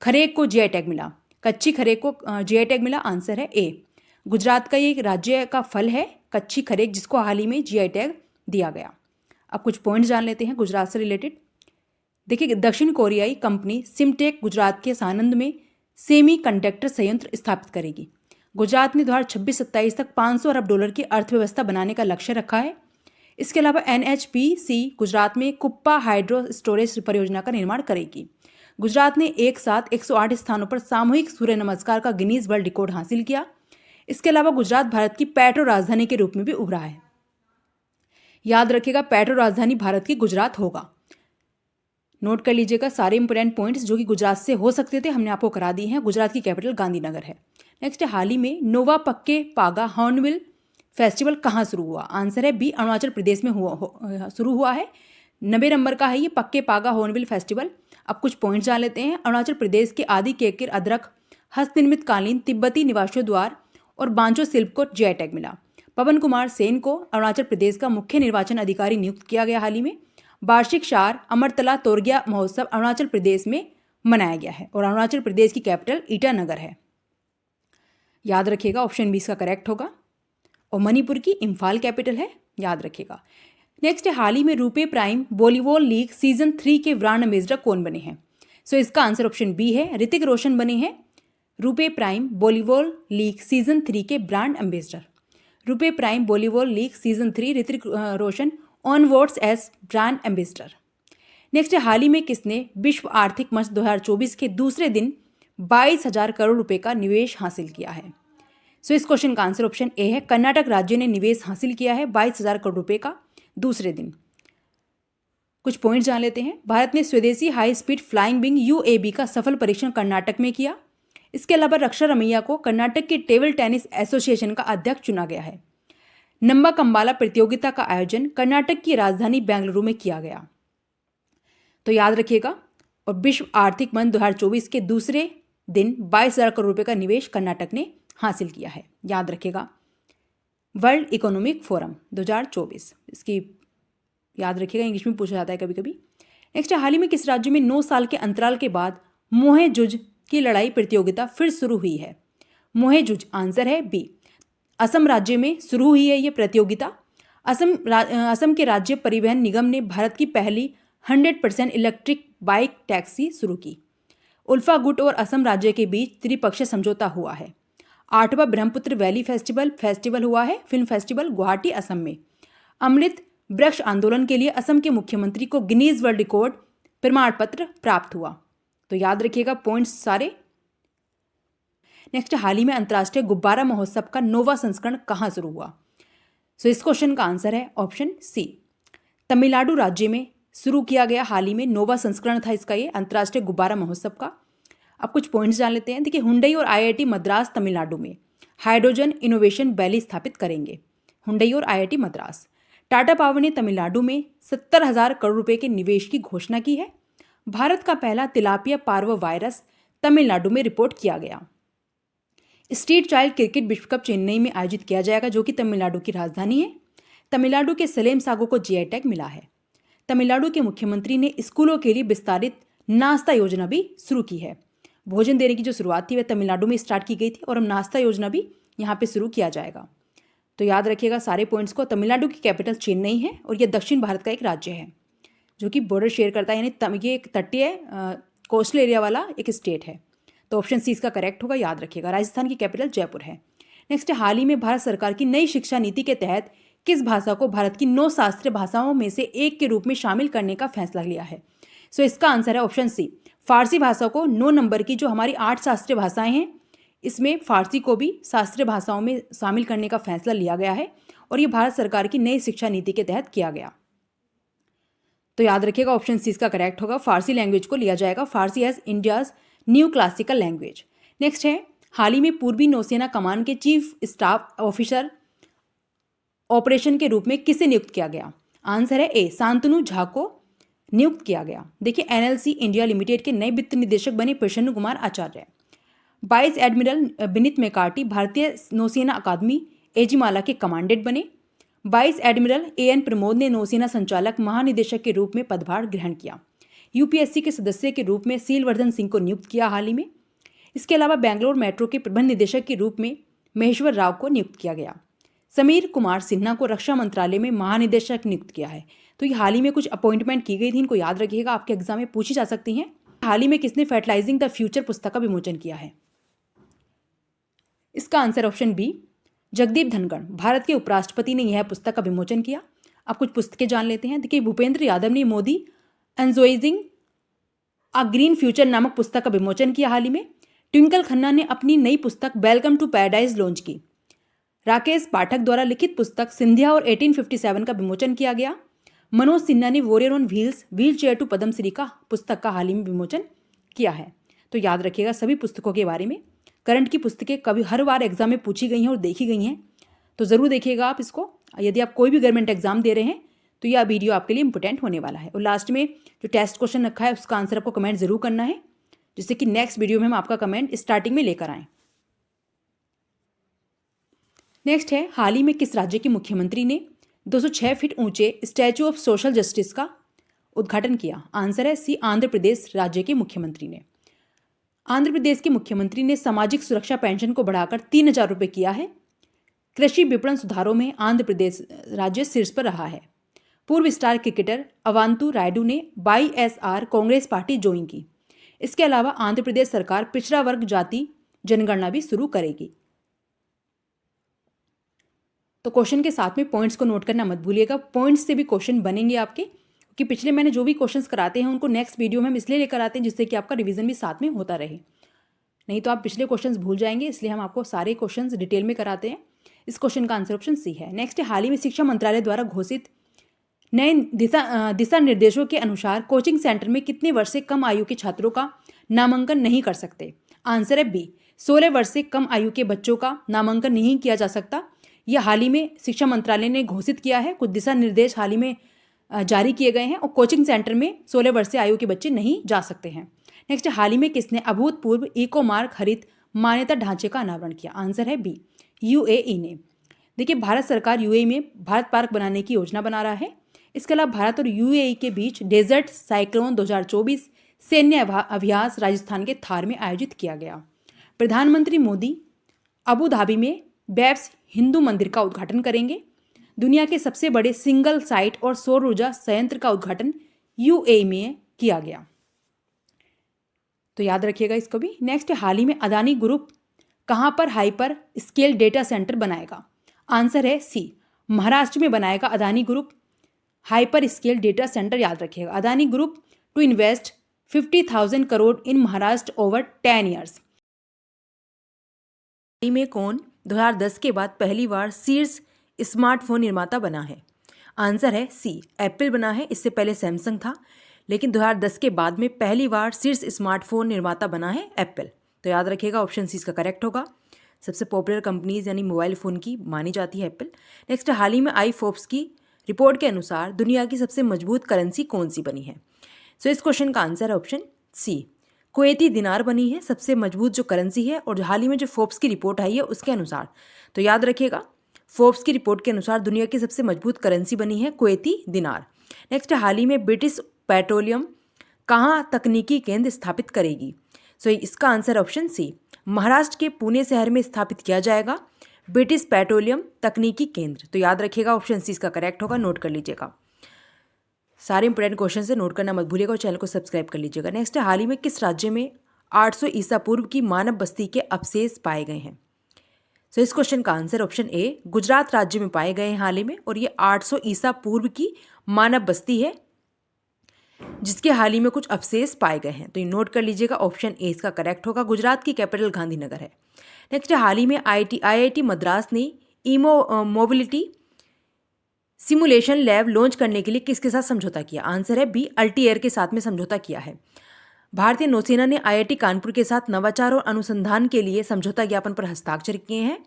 खरेक को जीआई टैग मिला? कच्ची खरेक को जीआई टैग मिला, आंसर है ए, गुजरात का ये राज्य का फल है कच्ची खरेक, जिसको हाल ही में जीआई टैग दिया गया। अब कुछ पॉइंट जान लेते हैं गुजरात से रिलेटेड। देखिए, दक्षिण कोरियाई कंपनी सिमटेक गुजरात के सानंद में सेमी कंडक्टर संयंत्र स्थापित करेगी। गुजरात ने 2026-27 तक $500 अरब की अर्थव्यवस्था बनाने का लक्ष्य रखा है। इसके अलावा NHPC गुजरात में कुप्पा हाइड्रो स्टोरेज परियोजना का निर्माण करेगी। गुजरात ने एक साथ 108 स्थानों पर सामूहिक सूर्य नमस्कार का गिनीज वर्ल्ड रिकॉर्ड हासिल किया। इसके अलावा गुजरात भारत की पेट्रो राजधानी के रूप में भी उभरा है। याद रखिएगा, पेट्रो राजधानी भारत की गुजरात होगा। नोट कर लीजिएगा सारे इंपोर्टेंट पॉइंट्स जो कि गुजरात से हो सकते थे, हमने आपको करा दिए हैं। गुजरात की कैपिटल गांधीनगर है। नेक्स्ट, हाल ही में नोवा पक्के पागा हॉर्नबिल फेस्टिवल कहाँ शुरू हुआ? आंसर है बी, अरुणाचल प्रदेश में शुरू हुआ है। 90 नंबर का है ये पक्के पागा हॉर्नबिल फेस्टिवल। अब कुछ पॉइंट जान लेते हैं। अरुणाचल प्रदेश के आदि केकिर अदरक हस्तनिर्मित कालीन तिब्बती निवासियों द्वारा और बांचो शिल्प को जीआई टैग मिला। पवन कुमार सेन को अरुणाचल प्रदेश का मुख्य निर्वाचन अधिकारी नियुक्त किया गया हाल ही में। वार्षिक शार अमरतला तोरगिया महोत्सव अरुणाचल प्रदेश में मनाया गया है और अरुणाचल प्रदेश की कैपिटल ईटानगर है। याद रखिएगा, ऑप्शन बी इसका करेक्ट होगा। और मणिपुर की इम्फाल कैपिटल है, याद रखिएगा। नेक्स्ट, हाल ही में RuPay prime volleyball league season 3 के ब्रांड एम्बेसडर कौन बने हैं? सो इसका आंसर ऑप्शन बी है, ऋतिक रोशन बने हैं RuPay prime volleyball league season 3 के brand ambassador. RuPay prime volleyball league season 3 Hrithik Roshan onboards as brand ambassador. Next, हाल ही में किसने विश्व आर्थिक मंच 2024 के दूसरे दिन 22,000 करोड़ रुपए का निवेश हासिल किया है? सो इस क्वेश्चन का आंसर ऑप्शन ए है, कर्नाटक राज्य ने निवेश हासिल किया है 22,000 करोड़ रुपए का दूसरे दिन। कुछ पॉइंट जान लेते हैं। भारत ने स्वदेशी high speed flying wing UAV का सफल परीक्षण कर्नाटक में किया। इसके अलावा रक्षा रमैया को कर्नाटक के टेबल टेनिस एसोसिएशन का अध्यक्ष चुना गया है। नंबा कंबाला प्रतियोगिता का आयोजन कर्नाटक की राजधानी बेंगलुरु में किया गया। तो याद रखिएगा, और विश्व आर्थिक मंच 2024 के दूसरे दिन 22,000 करोड़ रुपए का निवेश कर्नाटक ने हासिल किया है। याद रखिएगा, वर्ल्ड इकोनॉमिक फोरम 2024, इसकी याद रखिएगा, इंग्लिश में पूछा जाता है कभी कभी। नेक्स्ट, हाल ही में किस राज्य में 9 साल के अंतराल के बाद मोहेजुज की लड़ाई प्रतियोगिता फिर शुरू हुई है? मोहेजुज, आंसर है बी, असम राज्य में शुरू हुई है ये प्रतियोगिता। असम के राज्य परिवहन निगम ने भारत की पहली 100% इलेक्ट्रिक बाइक टैक्सी शुरू की। उल्फा गुट और असम राज्य के बीच त्रिपक्षीय समझौता हुआ है। 8वां ब्रह्मपुत्र वैली फेस्टिवल हुआ है, फिल्म फेस्टिवल गुवाहाटी असम में। अमृत वृक्ष आंदोलन के लिए असम के मुख्यमंत्री को गिनीज वर्ल्ड रिकॉर्ड प्रमाण पत्र प्राप्त हुआ। तो याद रखिएगा पॉइंट्स सारे। नेक्स्ट, हाल ही में अंतर्राष्ट्रीय गुब्बारा महोत्सव का 9वां संस्करण कहाँ शुरू हुआ? सो इस क्वेश्चन का आंसर है ऑप्शन सी, तमिलनाडु राज्य में शुरू किया गया हाल ही में 9वां संस्करण था इसका, ये अंतर्राष्ट्रीय गुब्बारा महोत्सव का। अब कुछ पॉइंट्स जान लेते हैं। देखिए, हुंडई और IIT मद्रास तमिलनाडु में हाइड्रोजन इनोवेशन वैली स्थापित करेंगे। हुंडई और IIT मद्रास। टाटा पावर ने तमिलनाडु में 70,000 करोड़ रुपए के निवेश की घोषणा की है। भारत का पहला तिलापिया पार्व वायरस तमिलनाडु में रिपोर्ट किया गया। स्ट्रीट चाइल्ड क्रिकेट विश्व कप चेन्नई में आयोजित किया जाएगा, जो कि तमिलनाडु की राजधानी है। तमिलनाडु के सलेम सागो को जीआई टैग मिला है। तमिलनाडु के मुख्यमंत्री ने स्कूलों के लिए विस्तारित नाश्ता योजना भी शुरू की है। भोजन देने की जो शुरुआत थी वह तमिलनाडु में स्टार्ट की गई थी और अब नाश्ता योजना भी यहाँ पे शुरू किया जाएगा। तो याद रखिएगा सारे पॉइंट्स को। तमिलनाडु की कैपिटल चेन्नई है और यह दक्षिण भारत का एक राज्य है जो कि बॉर्डर शेयर करता है, यानी ये एक तटीय कोस्टल एरिया वाला एक स्टेट है। तो ऑप्शन सी इसका करेक्ट होगा, याद रखिएगा। राजस्थान की कैपिटल जयपुर है। नेक्स्ट, हाल ही में भारत सरकार की नई शिक्षा नीति के तहत किस भाषा को भारत की 9 शास्त्रीय भाषाओं में से एक के रूप में शामिल करने का फैसला लिया है? सो इसका आंसर है ऑप्शन सी, फारसी भाषा को 9 नंबर की जो हमारी 8 शास्त्रीय भाषाएं हैं इसमें फारसी को भी शास्त्रीय भाषाओं में शामिल करने का फैसला लिया गया है और ये भारत सरकार की नई शिक्षा नीति के तहत किया गया। तो याद रखिएगा ऑप्शन सी इसका करेक्ट होगा, फारसी लैंग्वेज को लिया जाएगा Farsi as India's new classical language. Next है, हाल ही में पूर्वी नौसेना कमान के चीफ स्टाफ ऑफिसर ऑपरेशन के रूप में किसे नियुक्त किया गया? आंसर है ए, शांतनु झा को नियुक्त किया गया। देखिए एनएलसी इंडिया लिमिटेड के नए वित्त निदेशक बने प्रसन्न कुमार आचार्य। वाइस एडमिरल विनीत मेकार्टी भारतीय नौसेना अकादमी एजिमाला के कमांडेंट बने। वाइस एडमिरल एएन प्रमोद ने नौसेना संचालक महानिदेशक के रूप में पदभार ग्रहण किया। यूपीएससी के सदस्य के रूप में सीलवर्धन सिंह को नियुक्त किया हाल ही में। इसके अलावा बेंगलोर मेट्रो के प्रबंध निदेशक के रूप में महेश्वर राव को नियुक्त किया गया। समीर कुमार सिन्हा को रक्षा मंत्रालय में महानिदेशक नियुक्त किया है। तो ये हाल ही में कुछ अपॉइंटमेंट की गई थी, इनको याद रखिएगा, आपके एग्जाम में पूछी जा सकती हैं। हाल ही में किसने फर्टिलाइजिंग द फ्यूचर पुस्तक का विमोचन किया है? इसका answer option B, Jagdeep Dhankhar, Bharat के उपराष्ट्रपति ने यह पुस्तक का विमोचन किया। अब कुछ पुस्तकें जान लेते हैं। देखिए भूपेंद्र यादव ने मोदी एंजॉइजिंग अ ग्रीन फ्यूचर नामक पुस्तक का विमोचन किया हाल ही में। ट्विंकल खन्ना ने अपनी नई पुस्तक वेलकम टू पैराडाइज लॉन्च की। राकेश पाठक द्वारा लिखित पुस्तक सिंधिया और 1857 का विमोचन किया गया। मनोज सिन्हा ने warrior on wheels wheelchair to Padmashri का पुस्तक का हाल ही में विमोचन किया है। तो याद रखिएगा सभी पुस्तकों के बारे में। करंट की पुस्तकें कभी हर बार एग्जाम में पूछी गई हैं और देखी गई हैं, तो ज़रूर देखिएगा आप इसको। यदि आप कोई भी गवर्नमेंट एग्जाम दे रहे हैं तो यह वीडियो आपके लिए इंपॉर्टेंट होने वाला है। और लास्ट में जो टेस्ट क्वेश्चन रखा है उसका आंसर आपको कमेंट जरूर करना है, जिससे कि नेक्स्ट वीडियो में हम आपका कमेंट स्टार्टिंग में लेकर आएँ। नेक्स्ट है, हाल ही में किस राज्य के मुख्यमंत्री ने 206 फीट ऊंचे स्टैचू ऑफ सोशल जस्टिस का उद्घाटन किया? आंसर है सी, आंध्र प्रदेश राज्य के मुख्यमंत्री ने। आंध्र प्रदेश के मुख्यमंत्री ने सामाजिक सुरक्षा पेंशन को बढ़ाकर 3,000 रुपये किया है। कृषि विपणन सुधारों में आंध्र प्रदेश राज्य शीर्ष पर रहा है। पूर्व स्टार क्रिकेटर अवांतु रायडू ने वाईएसआर कांग्रेस पार्टी ज्वाइन की। इसके अलावा आंध्र प्रदेश सरकार पिछड़ा वर्ग जाति जनगणना भी शुरू करेगी। तो क्वेश्चन के साथ में पॉइंट्स को नोट करना मत भूलिएगा, पॉइंट्स से भी क्वेश्चन बनेंगे आपके, कि पिछले मैंने जो भी क्वेश्चंस कराते हैं उनको नेक्स्ट वीडियो में हम इसलिए लेकर आते हैं जिससे कि आपका रिवीजन भी साथ में होता रहे, नहीं तो आप पिछले क्वेश्चंस भूल जाएंगे, इसलिए हम आपको सारे क्वेश्चंस डिटेल में कराते हैं। इस क्वेश्चन का आंसर ऑप्शन सी है। नेक्स्ट है, हाल ही में शिक्षा मंत्रालय द्वारा घोषित नए दिशा निर्देशों के अनुसार कोचिंग सेंटर में कितने वर्ष से कम आयु के छात्रों का नामांकन नहीं कर सकते? आंसर है बी, 16 वर्ष से कम आयु के बच्चों का नामांकन नहीं किया जा सकता। यह हाल ही में शिक्षा मंत्रालय ने घोषित किया है। कुछ दिशा निर्देश हाल ही में जारी किए गए हैं और कोचिंग सेंटर में 16 वर्ष से आयु के बच्चे नहीं जा सकते हैं। नेक्स्ट, हाल ही में किसने अभूतपूर्व इको मार्क हरित मान्यता ढांचे का अनावरण किया? आंसर है बी, यूएई ने। देखिए भारत सरकार यूएई में भारत पार्क बनाने की योजना बना रहा है। इसके अलावा भारत और यूएई के बीच डेजर्ट साइक्लोन 2024 सैन्य अभ्यास राजस्थान के थार में आयोजित किया गया। प्रधानमंत्री मोदी अबू धाबी में बेब्स हिंदू मंदिर का उद्घाटन करेंगे। दुनिया के सबसे बड़े सिंगल साइट और सौर ऊर्जा संयंत्र का उद्घाटन यूएई में किया गया। तो याद रखिएगा इसको भी। नेक्स्ट, हाल ही में अदानी ग्रुप कहां पर हाइपर स्केल डेटा सेंटर बनाएगा? आंसर है सी, महाराष्ट्र में बनाएगा Adani group hyperscale data centre. याद रखिएगा, Adani group to invest 50,000 crore in Maharashtra over 10 years. हाल ही में कौन 2010 के बाद पहली बार शीर्ष स्मार्टफोन निर्माता बना है? आंसर है सी, एप्पल बना है। इससे पहले सैमसंग था, लेकिन 2010 के बाद में पहली बार शीर्ष स्मार्टफोन निर्माता बना है एप्पल। तो याद रखिएगा ऑप्शन सी इसका करेक्ट होगा। सबसे पॉपुलर कंपनीज यानी मोबाइल फ़ोन की मानी जाती है एप्पल। नेक्स्ट, हाल ही में आई फोर्ब्स की रिपोर्ट के अनुसार दुनिया की सबसे मजबूत करेंसी कौन सी बनी है? सो इस क्वेश्चन का आंसर है ऑप्शन सी, कुवैती दिनार बनी है सबसे मजबूत जो करेंसी है। और हाल ही में जो फोर्ब्स की रिपोर्ट आई है उसके अनुसार, तो याद रखिएगा फोर्ब्स की रिपोर्ट के अनुसार दुनिया की सबसे मजबूत करेंसी बनी है कुवैती दिनार। नेक्स्ट, हाल ही में ब्रिटिश पेट्रोलियम कहाँ तकनीकी केंद्र स्थापित करेगी? सो इसका आंसर ऑप्शन सी, महाराष्ट्र के पुणे शहर में स्थापित किया जाएगा ब्रिटिश पेट्रोलियम तकनीकी केंद्र। तो याद रखिएगा ऑप्शन सी इसका करेक्ट होगा, नोट कर लीजिएगा। सारे इंपॉर्टेंट क्वेश्चन से नोट करना मत भूलिएगा और चैनल को सब्सक्राइब कर लीजिएगा। नेक्स्ट, हाल ही में किस राज्य में 800 ईसा पूर्व की मानव बस्ती के अवशेष पाए गए हैं? सो इस क्वेश्चन का आंसर ऑप्शन ए, गुजरात राज्य में पाए गए हैं हाल ही में, और ये 800 ईसा पूर्व की मानव बस्ती है। जिसके हाल ही में कुछ अवशेष पाए गए हैं। तो ये नोट कर लीजिएगा, ऑप्शन ए इसका करेक्ट होगा। गुजरात की कैपिटल गांधीनगर है। नेक्स्ट, हाल ही में IIT मद्रास ने ईमो मोबिलिटी सिमुलेशन लैब लॉन्च करने के लिए किसके साथ समझौता किया? आंसर है बी, अल्टीएयर के साथ में समझौता किया है। भारतीय नौसेना ने IIT कानपुर के साथ नवाचार और अनुसंधान के लिए समझौता ज्ञापन पर हस्ताक्षर किए हैं।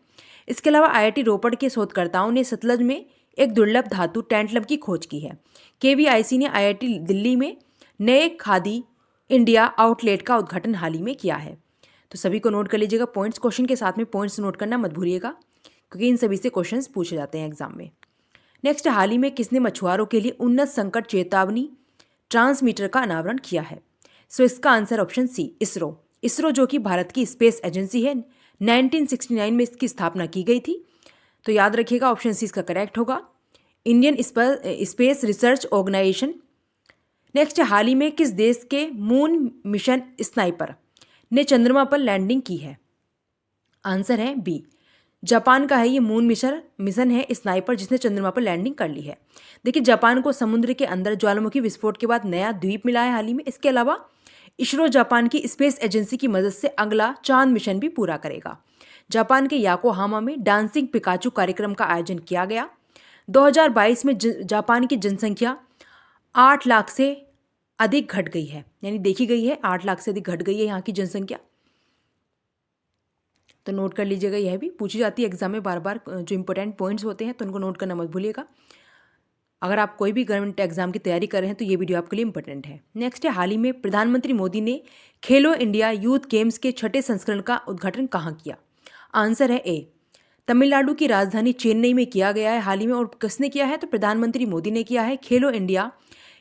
इसके अलावा IIT रोपड़ के शोधकर्ताओं ने सतलज में एक दुर्लभ धातु टैंटलम की खोज की है। KVIC ने IIT दिल्ली में नए खादी इंडिया आउटलेट का उद्घाटन हाल ही में किया है। तो सभी को नोट कर लीजिएगा पॉइंट्स। क्वेश्चन के साथ में पॉइंट्स नोट करना मत भूलिएगा, क्योंकि इन सभी से क्वेश्चंस पूछे जाते हैं एग्जाम में। नेक्स्ट, हाल ही में किसने मछुआरों के लिए उन्नत संकट चेतावनी ट्रांसमीटर का अनावरण किया है? सो इसका आंसर ऑप्शन सी, इसरो जो कि भारत की स्पेस एजेंसी है। 1969 में इसकी स्थापना की गई थी। तो याद रखिएगा, ऑप्शन सी इसका करेक्ट होगा, Indian space research organisation. Next, हाल ही में किस देश के मून मिशन स्नाइपर ने चंद्रमा पर लैंडिंग की है? आंसर है बी, जापान का है ये मून मिशन है स्नाइपर, जिसने चंद्रमा पर लैंडिंग कर ली है। देखिए, जापान को समुद्र के अंदर ज्वालामुखी विस्फोट के बाद नया द्वीप मिला है हाल ही में। इसके अलावा इसरो जापान की स्पेस एजेंसी की मदद से अगला चांद मिशन भी पूरा करेगा। जापान के याकोहामा में डांसिंग पिकाचू कार्यक्रम का आयोजन किया गया। 2022 में जापान की जनसंख्या 8 लाख से अधिक घट गई है, यानी देखी गई है 8 लाख से अधिक घट गई है यहाँ की जनसंख्या। तो नोट कर लीजिएगा, यह भी पूछी जाती है एग्जाम में बार बार, जो इंपॉर्टेंट पॉइंट्स होते हैं तो उनको नोट करना मत भूलिएगा। अगर आप कोई भी गवर्नमेंट एग्जाम की तैयारी कर रहे हैं तो ये वीडियो आपके लिए इंपॉर्टेंट है। नेक्स्ट है, हाल ही में प्रधानमंत्री मोदी ने खेलो इंडिया यूथ गेम्स के 6ठे संस्करण का उद्घाटन कहाँ किया? आंसर है ए, तमिलनाडु की राजधानी चेन्नई में किया गया है हाल ही में। और किसने किया है? तो प्रधानमंत्री मोदी ने किया है खेलो इंडिया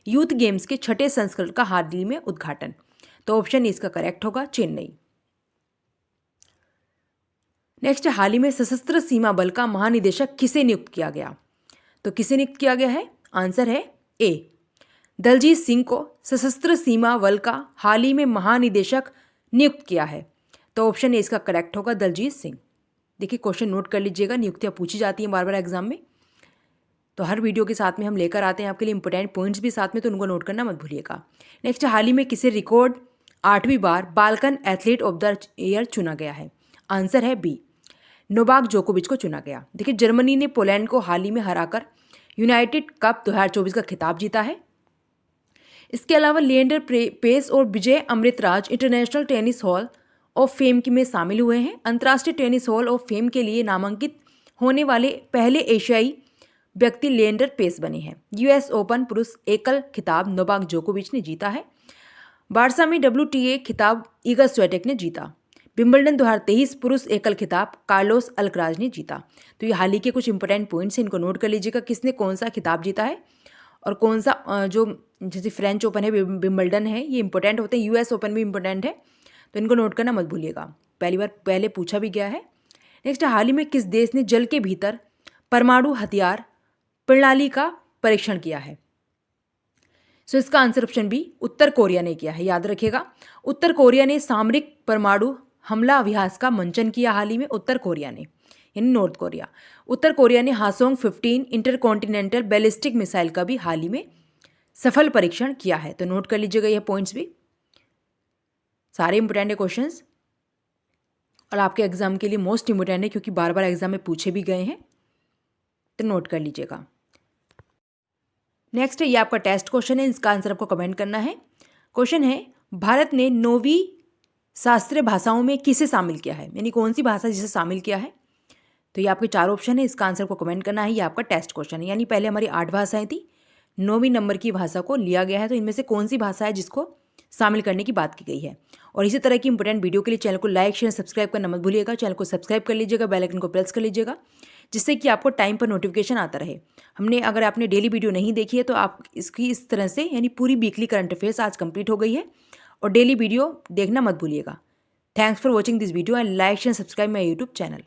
यूथ गेम्स के 6ठे संस्करण का हाल ही में उद्घाटन। तो ऑप्शन इसका करेक्ट होगा, चेन्नई। नेक्स्ट, हाल ही में सशस्त्र सीमा बल का महानिदेशक किसे नियुक्त किया गया? तो किसे नियुक्त किया गया है? आंसर है ए, दलजीत सिंह को सशस्त्र सीमा बल का हाल ही में महानिदेशक नियुक्त किया है। तो ऑप्शन ए इसका करेक्ट होगा, दलजीत सिंह। देखिए, क्वेश्चन नोट कर लीजिएगा, नियुक्तियां पूछी जाती हैं बार बार एग्जाम में, तो हर वीडियो के साथ में हम लेकर आते हैं आपके लिए इंपॉर्टेंट पॉइंट्स भी साथ में, तो उनको नोट करना मत भूलिएगा। नेक्स्ट, हाल ही में किसे रिकॉर्ड 8वीं बार Balkan athlete of the year चुना गया है? आंसर है बी, नोवाक जोकोविच को चुना गया। देखिए, जर्मनी ने पोलैंड को हाल ही में हराकर यूनाइटेड कप 2024 का खिताब जीता है। इसके अलावा लिएंडर पेस और Vijay Amritraj international tennis hall of fame में शामिल हुए हैं। अंतर्राष्ट्रीय टेनिस हॉल ऑफ फेम के लिए नामांकित होने वाले पहले एशियाई व्यक्ति लिएंडर पेस बने हैं। US ओपन पुरुष एकल खिताब नोवाक जोकोविच ने जीता है। बार्सा में WTA खिताब इगा स्विएटेक ने जीता। विंबलडन 2023 पुरुष एकल खिताब कार्लोस अल्कराज ने जीता। तो ये हाल ही के कुछ इंपॉर्टेंट पॉइंट्स हैं, इनको नोट कर लीजिएगा, किसने कौन सा खिताब जीता है और कौन सा जो जैसे फ्रेंच ओपन है, विंबलडन है, ये इंपॉर्टेंट होते हैं। US ओपन भी इंपॉर्टेंट है, तो इनको नोट करना मत भूलिएगा, पहले पूछा भी गया है। नेक्स्ट, हाल ही में किस देश ने जल के भीतर परमाणु हथियार प्रणाली का परीक्षण किया है? सो इसका आंसर ऑप्शन बी, उत्तर कोरिया ने किया है। याद रखिएगा, उत्तर कोरिया ने सामरिक परमाणु हमला अभ्यास का मंचन किया हाल ही में। उत्तर कोरिया ने, यानी नॉर्थ कोरिया। उत्तर कोरिया ने हासोंग 15 इंटरकॉन्टिनेंटल बैलिस्टिक मिसाइल का भी हाल ही में सफल परीक्षण किया है। तो नोट कर लीजिएगा यह पॉइंट्स भी, सारे इंपोर्टेंट है क्वेश्चंस और आपके एग्जाम के लिए मोस्ट इंपोर्टेंट है, क्योंकि बार बार एग्जाम में पूछे भी गए हैं, तो नोट कर लीजिएगा। नेक्स्ट है, ये आपका टेस्ट क्वेश्चन है, इसका आंसर आपको कमेंट करना है। क्वेश्चन है, भारत ने 9वीं शास्त्रीय भाषाओं में किसे शामिल किया है? यानी कौन सी भाषा जिसे शामिल किया है? तो ये आपके 4 ऑप्शन है, इसका आंसर को कमेंट करना है। ये आपका टेस्ट क्वेश्चन है, यानी पहले हमारी 8 भाषाएं थी, 9वीं नंबर की भाषा को लिया गया है, तो इनमें से कौन सी भाषा है जिसको शामिल करने की बात की गई है। और इसी तरह की इंपॉर्टेंट वीडियो के लिए चैनल को लाइक शेयर सब्सक्राइब करना मत भूलिएगा। चैनल को सब्सक्राइब कर लीजिएगा, बेल आइकन को प्रेस कर लीजिएगा, जिससे कि आपको टाइम पर नोटिफिकेशन आता रहे। अगर आपने डेली वीडियो नहीं देखी है तो आप इसकी इस तरह से, यानी पूरी वीकली करंट अफेयर्स आज कंप्लीट हो गई है, और डेली वीडियो देखना मत भूलिएगा। Thanks for watching this video and like share subscribe my YouTube channel.